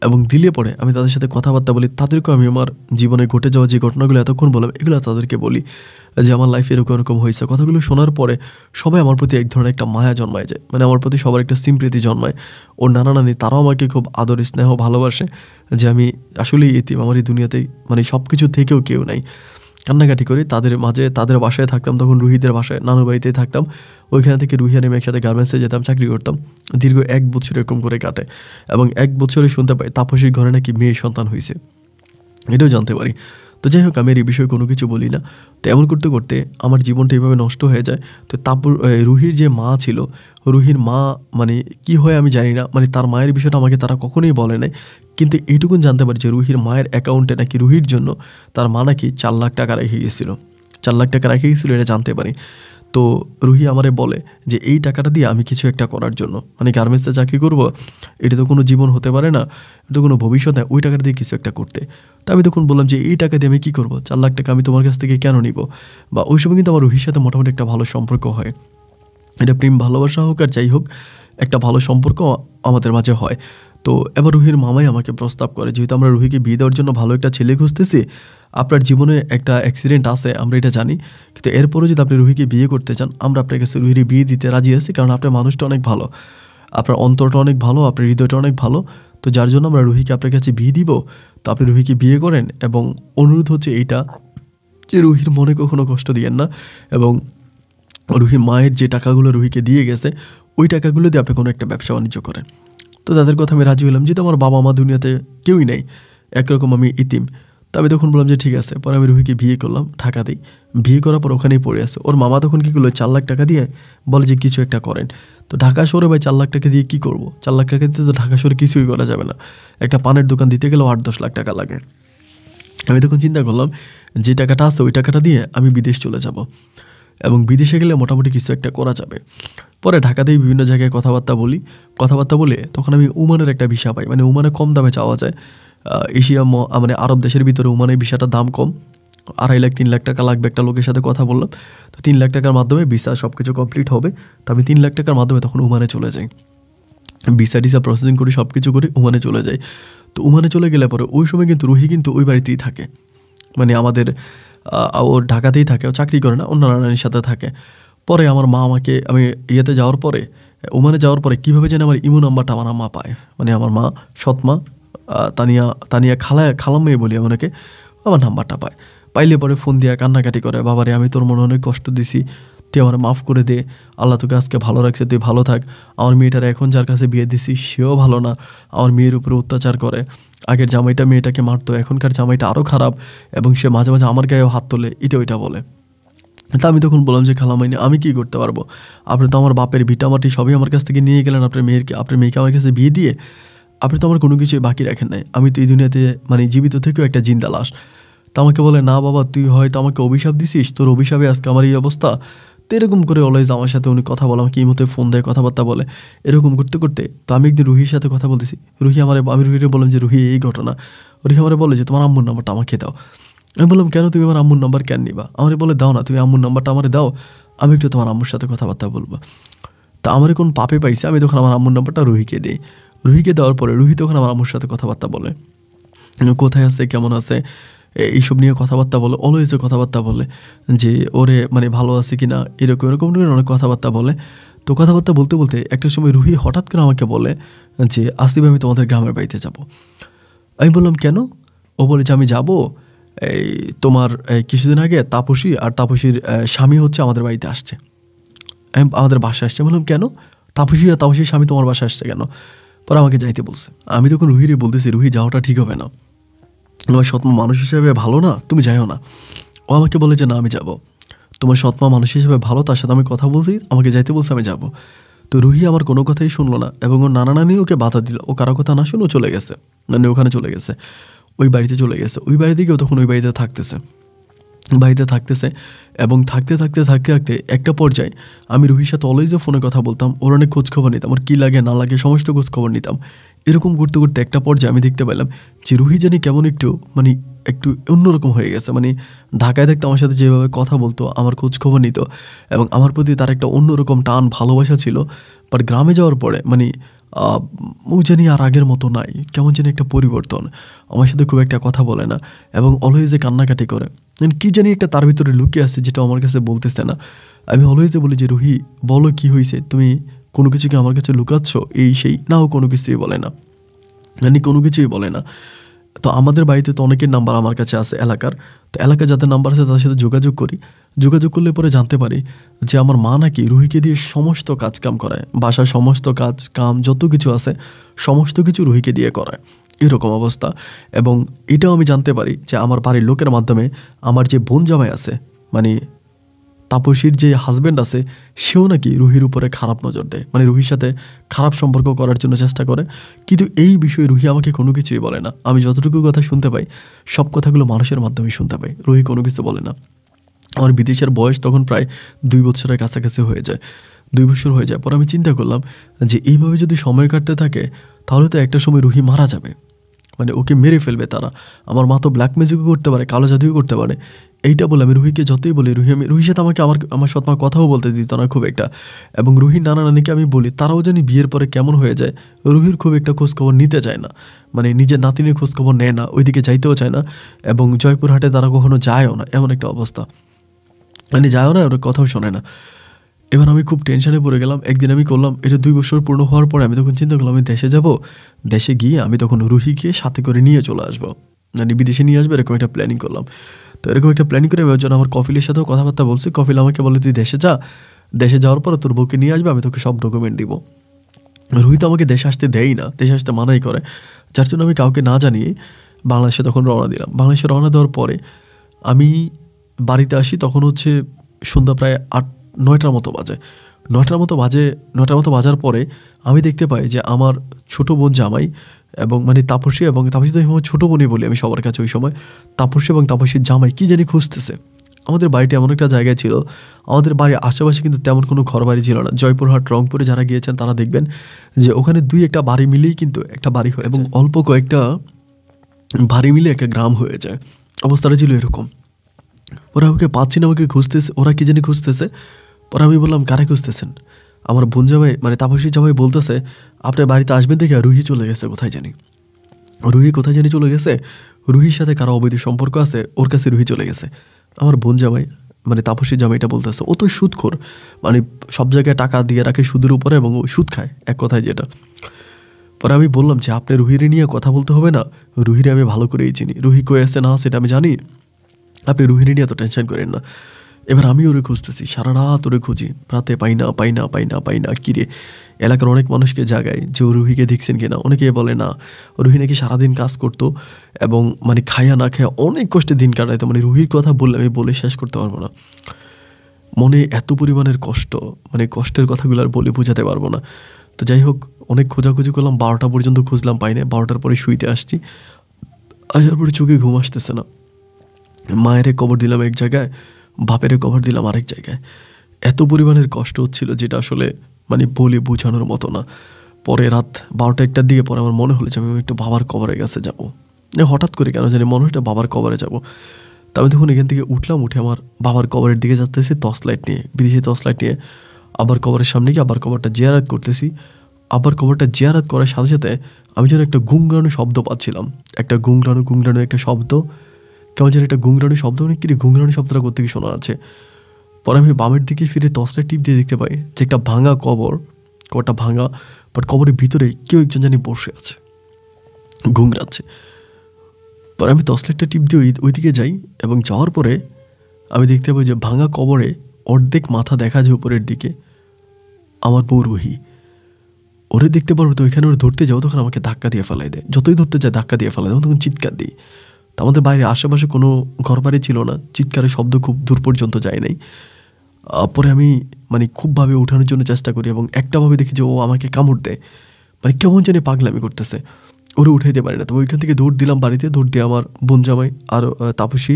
এবং দিলে পরে আমি তাদের সাথে কথাবার্তা বলি, তাদেরকেও আমি আমার জীবনে ঘটে যাওয়া যে ঘটনাগুলো এতক্ষণ বললাম এগুলো তাদেরকে বলি, যে আমার লাইফে এরকম হয়েছে। কথাগুলো শোনার পরে সবাই আমার প্রতি এক ধরনের একটা মায়া জন্মায় যায়, মানে আমার প্রতি সবার একটা সিম্প্রীতি জন্মায়। ওর নানা নানি তারাও আমাকে খুব আদর স্নেহ ভালোবাসে, যে আমি আসলেই এতিম, আমার এই দুনিয়াতেই মানে সব কিছু থেকেও কেউ নাই। কান্নাকাটি করি, তাদের মাঝে তাদের বাসায় থাকতাম, তখন রুহিদের বাসায় নানুর বাড়িতেই থাকতাম। ওইখানে থেকে রুহি আর আমি একসাথে গার্মেন্টসে যেতাম, চাকরি করতাম। দীর্ঘ 1 বছর এরকম করে কাটে। এবং 1 বছরে শুনতে পাই তাপসীর ঘরে নাকি মেয়ে সন্তান হয়েছে, এটাও জানতে পারি। তো যাই হোক, আমি এই বিষয়ে কোনো কিছু বলি না। তো এমন করতে করতে আমার জীবনটা এইভাবে নষ্ট হয়ে যায়। তো তারপর রুহির যে মা ছিল, রুহির মা মানে কি হয় আমি জানি না, মানে তার মায়ের বিষয়টা আমাকে তারা কখনোই বলে নাই। কিন্তু এইটুকুন জানতে পারি যে রুহির মায়ের অ্যাকাউন্টে নাকি রুহির জন্য তার মা নাকি 4 লাখ টাকা রেখে গেছিলো, 4 লাখ টাকা রেখে গেছিলো, এটা জানতে পারি। তো রুহি আমারে বলে যে এই টাকাটা দিয়ে আমি কিছু একটা করার জন্য, মানে গার্মেন্টসে চাকরি করব, এটা তো কোনো জীবন হতে পারে না, এটা তো কোনো ভবিষ্যৎ নেই, ওই টাকাটা দিয়ে কিছু একটা করতে। তো আমি তখন বললাম যে এই টাকা দিয়ে আমি কী করবো, 4 লাখ টাকা আমি তোমার কাছ থেকে কেন নিব? বা ওই সময় কিন্তু আমার রুহির সাথে মোটামুটি একটা ভালো সম্পর্ক হয়, এটা প্রেম ভালোবাসা হোক আর যাই হোক, একটা ভালো সম্পর্ক আমাদের মাঝে হয়। তো এবার রুহির মামাই আমাকে প্রস্তাব করে, যেহেতু আমরা রুহিকে বিয়ে দেওয়ার জন্য ভালো একটা ছেলে খুঁজতেছি, আপনার জীবনে একটা অ্যাক্সিডেন্ট আছে আমরা এটা জানি, কিন্তু এরপরও যদি আপনি রুহিকে বিয়ে করতে চান আমরা আপনার কাছে রুহির বিয়ে দিতে রাজি আছি, কারণ আপনার মানুষটা অনেক ভালো, আপনার অন্তরটা অনেক ভালো, আপনার হৃদয়টা অনেক ভালো, তো যার জন্য আমরা রুহিকে আপনার কাছে বিয়ে দিব। তো আপনি রুহিকে বিয়ে করেন, এবং অনুরোধ হচ্ছে এইটা যে রুহির মনে কখনো কষ্ট দিয়েন না, এবং রুহির মায়ের যে টাকাগুলো রুহিকে দিয়ে গেছে ওই টাকাগুলো দিয়ে আপনি কোনো একটা ব্যবসা বাণিজ্য করেন। তো তাদের কথা আমি রাজি হলাম, যেহেতু আমার বাবা মা দুনিয়াতে কেউই নেই, একরকম আমি ইতিম। তো আমি তখন বললাম যে ঠিক আছে। পরে আমি রুহিকে বিয়ে করলাম ঢাকাতেই। বিয়ে করার পর ওখানেই পড়ে আছে। ওর মামা তখন কী করলো, 4 লাখ টাকা দিয়ে বলে যে কিছু একটা করেন। তো ঢাকা শহরে ভাই 4 লাখ টাকা দিয়ে কী করবো? 4 লাখ টাকা দিয়ে তো ঢাকা শহরে কিছুই করা যাবে না। একটা পানের দোকান দিতে গেলেও 8-10 লাখ টাকা লাগে। আমি তখন চিন্তা করলাম যে টাকাটা আছে ওই টাকাটা দিয়ে আমি বিদেশ চলে যাব, এবং বিদেশে গেলে মোটামুটি কিছু একটা করা যাবে। পরে ঢাকাতেই বিভিন্ন জায়গায় কথাবার্তা বলে তখন আমি ওমানের একটা ভিসা পাই, মানে ওমানে কম দামে চাওয়া যায়। এশিয়া মানে আরব দেশের ভিতরে ওমানের ভিসাটার দাম কম, 2.5 লাখ 3 লাখ টাকা লাগবে। একটা লোকের সাথে কথা বললাম, তো 3 লাখ টাকার মাধ্যমে ভিসা সব কিছু কমপ্লিট হবে। তো আমি 3 লাখ টাকার মাধ্যমে তখন ওমানে চলে যাই, ভিসা টিসা প্রসেসিং করি, সব কিছু করে ওমানে চলে যাই। তো ওমানে চলে গেলে পরে ওই সময় কিন্তু রুহি কিন্তু ওই বাড়িতেই থাকে, মানে আমাদের ও ঢাকাতেই থাকে, ও চাকরি করে না, অন্য নানির সাথে থাকে। পরে আমার মা আমাকে, আমি ইয়েতে যাওয়ার পরে, ওমানে যাওয়ার পরে কীভাবে যেন আমার ইমো নাম্বারটা আমার মা পায়, মানে আমার মা সৎমা তানিয়া খালাম মেয়ে বলি ওনাকে, আমার নাম্বারটা পাইলে পরে ফোন দিয়ে কান্নাকাটি করে, বাবারে আমি তোর মনে অনেক কষ্ট দিছি, তুই আমার মাফ করে দে, আল্লাহ তোকে আজকে ভালো রাখছে, তুই ভালো থাক। আমার মেয়েটার এখন যার কাছে বিয়ে দিছি সেও ভালো না, আমার মেয়ের উপরে অত্যাচার করে, আগের জামাইটা মেয়েটাকে মারতো, এখনকার জামাইটা আরও খারাপ, এবং সে মাঝে মাঝে আমার গায়েও হাত তোলে, এটা ওইটা বলে। তা আমি তখন বললাম যে খালামাইনি আমি কী করতে পারবো, আপনি তো আমার বাপের ভিটামাটি সবই আমার কাছ থেকে নিয়ে গেলেন, আপনার মেয়েকে আমার কাছে বিয়ে দিয়ে আপনি তো আমার কোনো কিছুই বাকি রাখেন নাই, আমি তো এই দুনিয়াতে মানে জীবিত থেকেও একটা জিন্দা লাশ। তা আমাকে বলে, না বাবা তুই হয়তো আমাকে অভিশাপ দিছিস, তোর অভিশাপে আজকে আমার এই অবস্থা। তো এরকম করে অলওয়েজ আমার সাথে উনি কথা বলে, আমাকে এই মতো ফোন দেয়, কথাবার্তা বলে, এরকম করতে করতে তো আমি একদিন রুহির সাথে কথা বলতেছি। আমি রুহিরে বললাম যে রুহি এই ঘটনা। রুহি আমারে বলে যে তোমার আম্মুর নাম্বারটা আমাকে দাও। আমি বললাম কেন, তুমি আমার আম্মুর নাম্বার কেন নিবা? আমারে বলে দাও না, তুমি আম্মুর নাম্বারটা আমারে দাও, আমি একটু তোমার আম্মুর সাথে কথাবার্তা বলবো। তা আমার কোন পাপে পাইছে, আমি তখন আমার আম্মুর নাম্বারটা রুহিকে দিই। রুহিকে দেওয়ার পরে রুহি তখন আমার আম্মুর সাথে কথাবার্তা বলে, কোথায় আছে, কেমন আছে, এইসব নিয়ে কথাবার্তা বলে, অলওয়েজে কথাবার্তা বলে যে ওরে মানে ভালো আছে কি না, এরকম অনেক কথাবার্তা বলে। তো কথাবার্তা বলতে বলতে একটা সময় রুহি হঠাৎ করে আমাকে বলে যে আসিফ আমি তোমাদের গ্রামের বাড়িতে যাব। আমি বললাম কেন? ও বলে যে আমি যাব, এই তোমার কিছুদিন আগে তাপসীর স্বামী হচ্ছে আমাদের বাড়িতে আসছে, আমাদের বাসায় আসছে। বললাম কেন? তাপসীর স্বামী তোমার বাসায় আসছে কেন? পরে আমাকে যাইতে বলছে। আমি তখন রুহিরে বলতেছি রুহি যাওয়াটা ঠিক হবে না, তোমার সৎমা মানুষ হিসেবে ভালো না, তুমি যাইও না। ও আমাকে বলে যে না আমি যাব, তোমার সৎমা মানুষ হিসেবে ভালো, তার সাথে আমি কথা বলছি, আমাকে যাইতে বলছে, আমি যাব। তো রুহি আমার কোনো কথাই শুনলো না, এবং ওর নানা নানি ওকে বাধা দিল, ও কারো কথা না শুনে ও চলে গেছে, মানে ওখানে চলে গেছে, ওই বাড়িতে চলে গেছে। ওই বাড়িতে গিয়েও তখন ওই বাড়িতে থাকতেছে, এবং থাকতে একটা পর্যায়ে আমি রুহির সাথে অলওয়েজও ফোনে কথা বলতাম, ওর অনেক খোঁজখবর নিতাম, ওর কী লাগে না লাগে সমস্ত খোঁজখবর নিতাম। এরকম করতে করতে একটা পর্যায়ে আমি দেখতে পেলাম যে রুহি জানি কেমন একটু অন্যরকম হয়ে গেছে, মানে ঢাকায় থাকতে আমার সাথে যেভাবে কথা বলতো, আমার খোঁজখবর নিত, এবং আমার প্রতি তার একটা অন্যরকম টান ভালোবাসা ছিল। বাট গ্রামে যাওয়ার পরে মানে ও জানি আর আগের মতো নাই, কেমন জানি একটা পরিবর্তন, আমার সাথে খুব একটা কথা বলে না, এবং অলওয়েজে কান্নাকাটি করে, কী জানি একটা তার ভিতরে লুকিয়ে আছে যেটা আমার কাছে বলতেছে না। আমি অলওয়েজে বলি যে রুহি বলো কী হয়েছে, তুমি কোনো কিছু কি আমার কাছে লুকাচ্ছ, এই সেই না, ও কোনো কিছুই বলে না, মানে কোনো কিছুই বলে না। তো আমাদের বাড়িতে তো অনেকের নাম্বার আমার কাছে আছে এলাকার, তো এলাকায় যাদের নাম্বার আছে তাদের সাথে যোগাযোগ করলে পরে জানতে পারি যে আমার মা নাকি রুহিকে দিয়ে সমস্ত কাজকাম করায়, বাসার সমস্ত কাম যত কিছু আছে সমস্ত কিছু রুহিকে দিয়ে করায়, এরকম অবস্থা। এবং এটাও আমি জানতে পারি যে আমার বাড়ির লোকের মাধ্যমে আমার যে বোন জামাই আছে, মানে তাপসীর যে হাজব্যান্ড আছে, সেও নাকি রুহির উপরে খারাপ নজর দেয়, মানে রুহির সাথে খারাপ সম্পর্ক করার জন্য চেষ্টা করে। কিন্তু এই বিষয়ে রুহি আমাকে কোনো কিছুই বলে না, আমি যতটুকু কথা শুনতে পাই সব কথাগুলো মানুষের মাধ্যমে শুনতে পাই, রুহি কোনো কিছু বলে না। আমার বিদেশের বয়স তখন প্রায় 2 বছরের কাছাকাছি হয়ে যায়, 2 বছর হয়ে যায়। পরে আমি চিন্তা করলাম যে এইভাবে যদি সময় কাটতে থাকে তাহলে তো একটা সময় রুহি মারা যাবে, মানে ওকে মেরে ফেলবে তারা, আমার মা তো ব্ল্যাক ম্যাজিকও করতে পারে, কালো জাদুও করতে পারে। এইটা বলে আমি রুহিকে যতই বলি, রুহির সাথে আমাকে আমার সৎমা কথাও বলতে দিত না খুব একটা। এবং রুহির নানা নানিকে আমি বলি, তারাও জানি বিয়ের পরে কেমন হয়ে যায়, রুহির খুব একটা খোঁজখবর নিতে চায় না, মানে নিজের নাতিনের খোঁজখবর নেয় না, ওইদিকে যাইতেও চায় না। এবং জয়পুরহাটে তারা কখনো যায়ও না, এমন একটা অবস্থা, মানে যায়ও না, ওর কথাও শোনে না। এবার আমি খুব টেনশনে পড়ে গেলাম। একদিন আমি করলাম, এটা 2 বছর পূর্ণ হওয়ার পরে আমি তখন চিন্তা করলাম আমি দেশে যাব, দেশে গিয়ে আমি তখন রুহিকে সাথে করে নিয়ে চলে আসবো, মানে বিদেশে নিয়ে আসবো, এরকম একটা প্ল্যানিং করলাম। তো এরকম একটা প্ল্যানিং করে আমি ওর জন্য আমার কফিলের সাথেও কথাবার্তা বলছি। কফিল আমাকে বলে তুই দেশে যা, দেশে যাওয়ার পরে তোর বউকে নিয়ে আসবে, আমি তোকে সব ডকুমেন্ট দিব। রুহি তো আমাকে দেশে আসতে দেয়ই না, দেশে আসতে মানাই করে, যার জন্য আমি কাউকে না জানিয়ে বাংলাদেশে তখন রওনা দিলাম। বাংলাদেশে রওনা দেওয়ার পরে আমি বাড়িতে আসি, তখন হচ্ছে সন্ধ্যা প্রায় 8-9টার মতো বাজে। 9টার মতো বাজার পরে আমি দেখতে পাই যে আমার ছোটো বোন জামাই এবং মানে তাপসী, এবং তাপসী তো সময় ছোটো বোনই বলি আমি সবার কাছে ওই সময়, তাপসী এবং তাপসীর জামাই কী জানি খুঁজতেছে। আমাদের বাড়িটা এমন একটা জায়গায় ছিল, আমাদের বাড়ির আশেপাশে কিন্তু তেমন কোনো ঘর বাড়ি ছিল না। জয়পুরহাট, রংপুরে যারা গিয়েছেন তারা দেখবেন যে ওখানে 2-1টা বাড়ি মিলেই কিন্তু একটা বাড়ি হয়, এবং অল্প কয়েকটা বাড়ি মিলে একটা গ্রাম হয়ে যায়। অবস্থাটা ছিল এরকম। ওরা ওকে পাচ্ছি না, ওকে খুঁজতেছে, ওরা কী জানি খুঁজতেছে। পরে আমি বললাম কারে খুঁজতেছেন? আমার বোন জামাই মানে তাপসী জামাই বলতেছে আপনার বাড়িতে আসবেন দেখে রুহি চলে গেছে কোথায় জানি, রুহি কোথায় জানি চলে গেছে, রুহির সাথে কারো অবৈধ সম্পর্ক আছে, ওর কাছে রুহি চলে গেছে। আমার বোন জামাই মানে তাপসী জামাইটা বলতেছে ও তো সুদখোর, মানে সব জায়গায় টাকা দিয়ে রাখে সুদের উপরে এবং ও সুদ খায় এক কথায় যেটা। পরে আমি বললাম যে আপনি রুহিরে নিয়ে কথা বলতে হবে না, রুহিরে আমি ভালো করেই চিনি, রুহি কয়ে আসছে না সেটা আমি জানি, আপনি রুহিরে নিয়ে এত টেনশন করেন না। এবার আমি ওরে খুঁজতেছি, সারা রাত ওরে খুঁজি, রাতে পাই না কিরে। এলাকার অনেক মানুষকে জাগায় যে ও রুহিকে দেখছেন কিনা, অনেকে বলে না, রুহি নাকি সারাদিন কাজ করতো এবং মানে খায়া না খায়া অনেক কষ্টে দিন কাটাইতো, মানে রুহির কথা বললে আমি বলে শেষ করতে পারবো না। মনে এত পরিমাণের কষ্ট, মানে কষ্টের কথাগুলো আর বলে বোঝাতে পারবো না। তো যাই হোক, অনেক খোঁজাখুঁজি করলাম, 12টা পর্যন্ত খুঁজলাম, পাই না। 12টার পরে শুইতে আসছি, আসার পরে চোখে ঘুম আসতেছে না। মায়েরে কবর দিলাম এক জায়গায়, বাপেরে কবর দিলাম আরেক জায়গায়। এত পরিমাণের কষ্ট হচ্ছিল যেটা আসলে মানে বলে বোঝানোর মতো না। পরে রাত 12টা-1টার দিকে পরে আমার মনে হলো যে আমি একটু বাবার কবরের কাছে যাবো। হঠাৎ করে কেন জানি মনে হচ্ছে বাবার কবরে যাব। তা আমি তখন এখান থেকে উঠলাম, উঠে আমার বাবার কবরের দিকে যাচ্তেছি টর্চ লাইট নিয়ে, বিদেশি টর্চ লাইট নিয়ে। আবার কবরের সামনে গিয়ে আবার কবরটা জিয়ারত করতেছি। আবার কবরটা জিয়ারত করার সাথে সাথে আমি যেন একটা গুংরানো শব্দ পাচ্ছিলাম, একটা গুংরানো একটা শব্দ, কেমন যেন একটা গুংরানো শব্দ, মানে কি গুংরানো শব্দটা করতে কি শোনা আছে। পরে আমি বামের দিকে ফিরে টর্চটা টিপ দিয়ে দেখতে পাই যে একটা ভাঙা কবরটা ভাঙা, বাট কবরের ভিতরে কেউ একজন জানি বসে আছে, ঘুংরাচ্ছে। পরে আমি টর্চ লাইটটা টিপ দিয়ে ওইদিকে যাই, এবং যাওয়ার পরে আমি দেখতে পাই যে ভাঙা কবরে অর্ধেক মাথা দেখা যায় উপরের দিকে, আমার বউ রুহি। ওরে দেখতে পারবো তো ওইখানে ওরা ধরতে যাও, তখন আমাকে ধাক্কা দিয়ে ফেলাই দেয়, যতই ধরতে যায় ধাক্কা দিয়ে ফেলাই দেয়, তখন চিৎকার দিই। তা আমাদের বাইরে আশেপাশে কোনো ঘর বাড়ি ছিল না, চিৎকারের শব্দ খুব দূর পর্যন্ত যায় নাই। পরে আমি মানে খুবভাবে ওঠানোর জন্য চেষ্টা করি, এবং একটাভাবে দেখি যে ও আমাকে কামড় দেয়, মানে কেমন জানি পাগলামি করতেছে, ওরে উঠাইতে পারি না। তো ওইখান থেকে দৌড় দিলাম বাড়িতে, দৌড় দিয়ে আমার বোন জামাই আর তাপসী,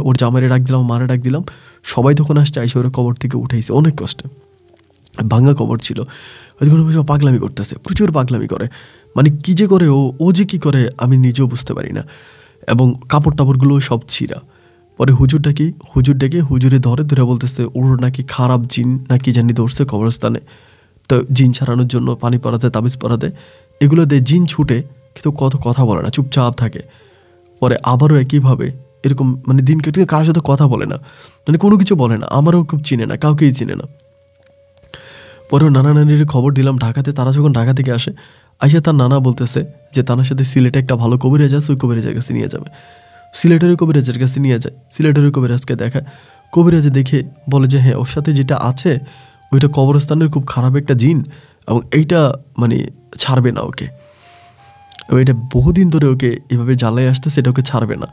ওর জামাইরে ডাক দিলাম, মারে ডাক দিলাম, সবাই তখন আসছে, আইসে ওরা কবর থেকে উঠাইছে অনেক কষ্টে। ভাঙা কবর ছিল, ওইখানে পাগলামি করতেছে, প্রচুর পাগলামি করে, মানে কী যে করে ও যে কী করে আমি নিজেও বুঝতে পারি না। এবং কাপড় টাপড়গুলো সব ছিঁড়া। পরে হুজুর ডেকে হুজুরে ধরে বলতেছে ওর নাকি খারাপ জিন নাকি জানি ধরছে কবরস্থানে, তো জিন ছাড়ানোর জন্য পানি পরাতে, তাবিজ পরাতে, এগুলো দিয়ে জিন ছুটে, কিন্তু কত কথা বলে না, চুপচাপ থাকে। পরে আবারও একইভাবে এরকম মানে দিন কেটে কারোর সাথে কথা বলে না, মানে কোনো কিছু বলে না, আমারও খুব চিনে না, কাউকেই চিনে না। পরেও নানা নানির খবর দিলাম ঢাকাতে, তারা যখন ঢাকা থেকে আসে, আইসা তার নানা বলতেছে যে তার সাথে সিলেটে একটা ভালো কবিরাজ আছে, ওই কবিরাজের কাছে নিয়ে যাবে। সিলেটের কবিরাজের কাছে নিয়ে যায়, সিলেটের কবিরাজকে দেখায়, কবিরাজে দেখে বলে যে হ্যাঁ ওর সাথে যেটা আছে ওইটা কবরস্থানের খুব খারাপ একটা জিন, এবং এইটা মানে ছাড়বে না ওকে, এটা বহুদিন ধরে ওকে এভাবে জ্বালাই আসতে, সেটা ওকে ছাড়বে না।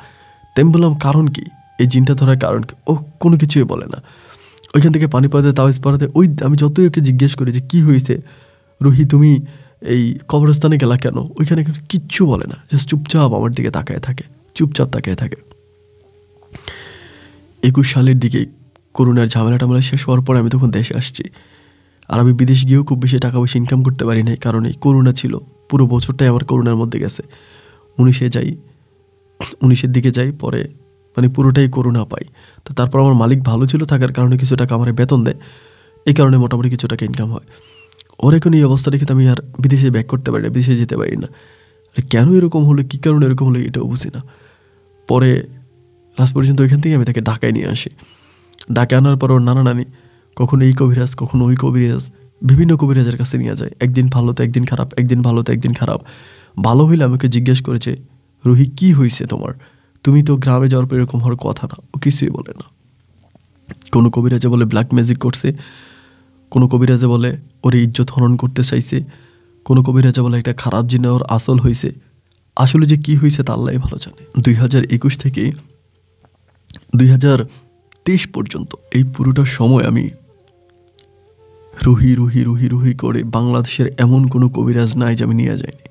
তেমন বললাম কারণ কি, এই জিনটা ধরার কারণ কি? ও কোনো কিছুই বলে না। ওইখান থেকে পানি পড়াতে, তাবিজ পড়াতে, ওই আমি যতই ওকে জিজ্ঞেস করি যে কী হয়েছে রুহি, তুমি এই কবরস্থানে গেলা কেন, ওইখানে কিচ্ছু বলে না, জাস্ট চুপচাপ আমার দিকে তাকায় থাকে, চুপচাপ তাকায় থাকে। 21 সালের দিকে করোনার ঝামেলা টামেলা শেষ হওয়ার পরে আমি তখন দেশে আসছি। আর আমি বিদেশ গিয়েও খুব বেশি টাকা পয়সা ইনকাম করতে পারি নাই, কারণ এই করোনা ছিল, পুরো বছরটাই আমার করোনার মধ্যে গেছে। 19-এর দিকে যাই, পরে মানে পুরোটাই করোনা পাই। তো তারপর আমার মালিক ভালো ছিল থাকার কারণে কিছু টাকা আমার বেতন দেয়, এই কারণে মোটামুটি কিছু টাকা ইনকাম হয়। ওর এখন এই অবস্থা দেখে তো আমি আর বিদেশে ব্যাক করতে পারি না, বিদেশে যেতে পারি না। কেন এরকম হলো, কী কারণে এরকম হলো এটাও বুঝি না। পরে লাস্ট পর্যন্ত ওইখান থেকে আমি তাকে ঢাকায় নিয়ে আসি। ঢাকায় আনার পর ওর নানা নানি কখনো এই কবিরাজ কখনো ওই কবিরাজ, বিভিন্ন কবিরাজের কাছে নিয়ে যায়। একদিন ভালো তো একদিন খারাপ, একদিন ভালো তো একদিন খারাপ। ভালো হইলে আমাকে জিজ্ঞেস করেছে, রুহি কী হয়েছে তোমার, তুমি তো গ্রামে যাওয়ার পর এরকম হওয়ার কথা না। ও কিছুই বলে না। কোনো কবিরাজে বলে ব্ল্যাক ম্যাজিক করছে, কোনো কবিরাজে বলে ওর ইজ্জত হরণ করতে চাইছে, কোনো কবিরাজে বলে একটা খারাপ জিনে ওর আসল হয়েছে। আসলে যে কী হয়েছে তা আল্লাহই ভালো জানে। 2021 থেকে 2023 পর্যন্ত এই পুরোটা সময় আমি রুহি রুহি রুহি রুহি করে বাংলাদেশের এমন কোনো কবিরাজ নাই যে আমি নিয়ে যাইনি।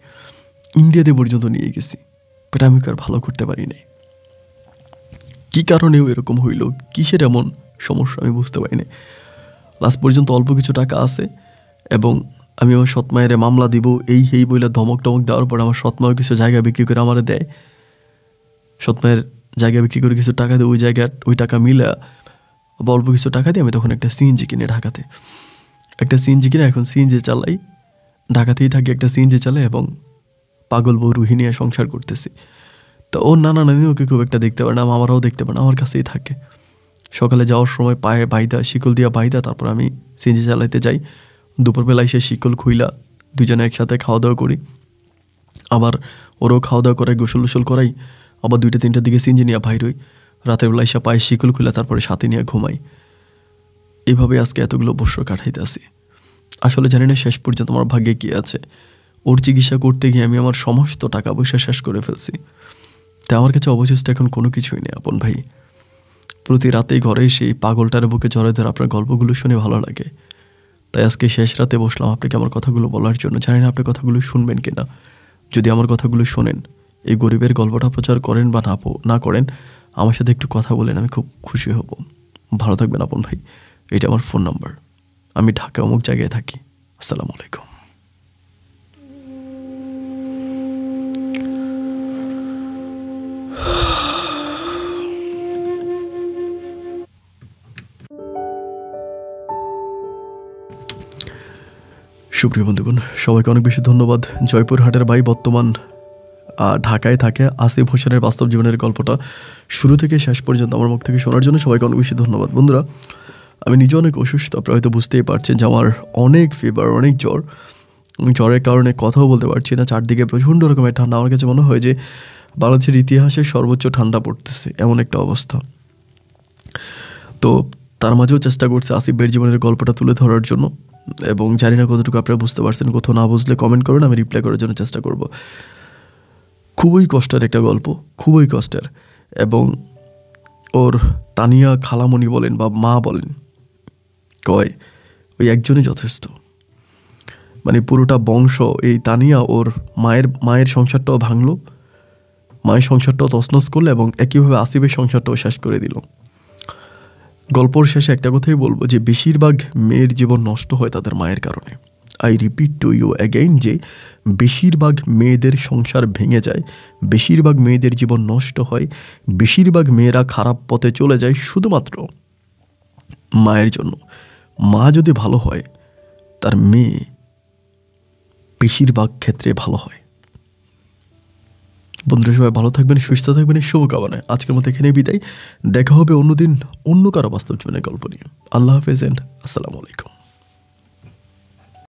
ইন্ডিয়াতে পর্যন্ত নিয়ে গেছি, বাট আমি আর ভালো করতে পারি নাই। কী কারণেও এরকম হইল, কিসের এমন সমস্যা আমি বুঝতে পারি না। লাস্ট পর্যন্ত অল্প কিছু টাকা আছে এবং আমি আমার সৎমায়ের মামলা দিব এই বইলে ধমক টমক দেওয়ার পর আমার সৎমাও কিছু জায়গা বিক্রি করে আমার দেয়। সৎমায়ের জায়গা বিক্রি করে কিছু টাকা দিয়ে ওই টাকা মিলা অল্প কিছু টাকা দিয়ে আমি তখন একটা সিএনজি কিনে ঢাকাতে, একটা সিএনজি কিনে এখন সিএনজি চালাই, ঢাকাতেই থাকি, একটা সিএনজি চালাই এবং পাগল বউ রুহি নিয়ে সংসার করতেছি। তো ওর নানা নানি ওকে খুব একটা দেখতে পারে না, আমারাও দেখতে পারে না, আমার কাছেই থাকে। সকালে যাওয়ার সময় পায়ে বাইদা, শিকল দিয়া বাইদা তারপর আমি সিএনজি চালাইতে যাই। দুপুরবেলায় সে শিকল খুইলা দুজনে একসাথে খাওয়া দাওয়া করি, আবার ওরও খাওয়া দাওয়া করাই, গোসল করাই, আবার 2-3টার দিকে সিএনজি নিয়ে বাইর হই। রাতের বেলায় সে পায়ে শিকল খুইলা তারপরে সাথে নিয়ে ঘুমাই। এভাবে আজকে এতগুলো বছর কাটাইতে আসি। আসলে জানি না শেষ পর্যন্ত আমার ভাগ্যে কী আছে। ওর চিকিৎসা করতে গিয়ে আমি আমার সমস্ত টাকা পয়সা শেষ করে ফেলছি। তাই আমার কাছে অবশিষ্ট এখন কোনো কিছুই নেই আপন ভাই। প্রতি রাতেই ঘরে এসে পাগলটার বুকে জড়ায় ধরে আপনার গল্পগুলো শুনে ভালো লাগে। তাই আজকে শেষ রাতে বসলাম আপনাকে আমার কথাগুলো বলার জন্য। জানি না আপনি কথাগুলো শুনবেন কি না। যদি আমার কথাগুলো শোনেন, এই গরিবের গল্পটা প্রচার করেন বা না করেন, আমার সাথে একটু কথা বলেন, আমি খুব খুশি হব। ভালো থাকবেন আপন ভাই। এটা আমার ফোন নাম্বার। আমি ঢাকা অমুক জায়গায় থাকি। আসসালামু আলাইকুম। সুপ্রিয় বন্ধুগণ, সবাইকে অনেক বেশি ধন্যবাদ। জয়পুরহাটের ভাই বর্তমান ঢাকায় থাকে। আসিফ হোসেনের বাস্তব জীবনের গল্পটা শুরু থেকে শেষ পর্যন্ত আমার মুখ থেকে শোনার জন্য সবাইকে অনেক বেশি ধন্যবাদ। বন্ধুরা, আমি নিজে অনেক অসুস্থ, আপনারা হয়তো বুঝতেই পারছেন যে আমার অনেক ফিভার, অনেক জ্বর। জ্বরের কারণে কথাও বলতে পারছি না, চারদিকে প্রচণ্ড রকমের ঠান্ডা। আমার কাছে মনে হয় যে বাংলাদেশের ইতিহাসে সর্বোচ্চ ঠান্ডা পড়তেছে, এমন একটা অবস্থা। তো তার মাঝেও চেষ্টা করছে আসিফের জীবনের গল্পটা তুলে ধরার জন্য, এবং জানি না কতটুকু আপনারা বুঝতে পারছেন। কোথাও না বুঝলে কমেন্ট করুন, আমি রিপ্লাই করার জন্য চেষ্টা করব। খুবই কষ্টের একটা গল্প, খুবই কষ্টের। এবং ওর তানিয়া খালামণি বলেন বা মা বলেন, কয় ওই একজনই যথেষ্ট। মানে পুরোটা বংশ, এই তানিয়া ওর মায়ের সংসারটাও ভাঙলো, মায়ের সংসারটাও তছনছ করলো এবং একইভাবে আসিফের সংসারটাও শেষ করে দিল। গল্পর শেষে একটা কথাই বলবো যে বেশিরভাগ মেয়ের জীবন নষ্ট হয় তাদের মায়ের কারণে। I repeat to you again যে বেশিরভাগ মেয়েদের সংসার ভেঙে যায়, বেশিরভাগ মেয়েদের জীবন নষ্ট হয়, বেশিরভাগ মেয়েরা খারাপ পথে চলে যায় শুধুমাত্র মায়ের জন্য। মা যদি ভালো হয়, তার মেয়ে বেশিরভাগ ক্ষেত্রে ভালো হয়। বন্ধুরা, সবাই ভালো থাকবেন, সুস্থ থাকবেন, এই শুভকামনায় আজকের মতো এখানে বিদায়। দেখা হবে অন্যদিন অন্য কারো বাস্তব জীবনের গল্প নিয়ে। আল্লাহ হাফেজ এন্ড আসসালামু আলাইকুম।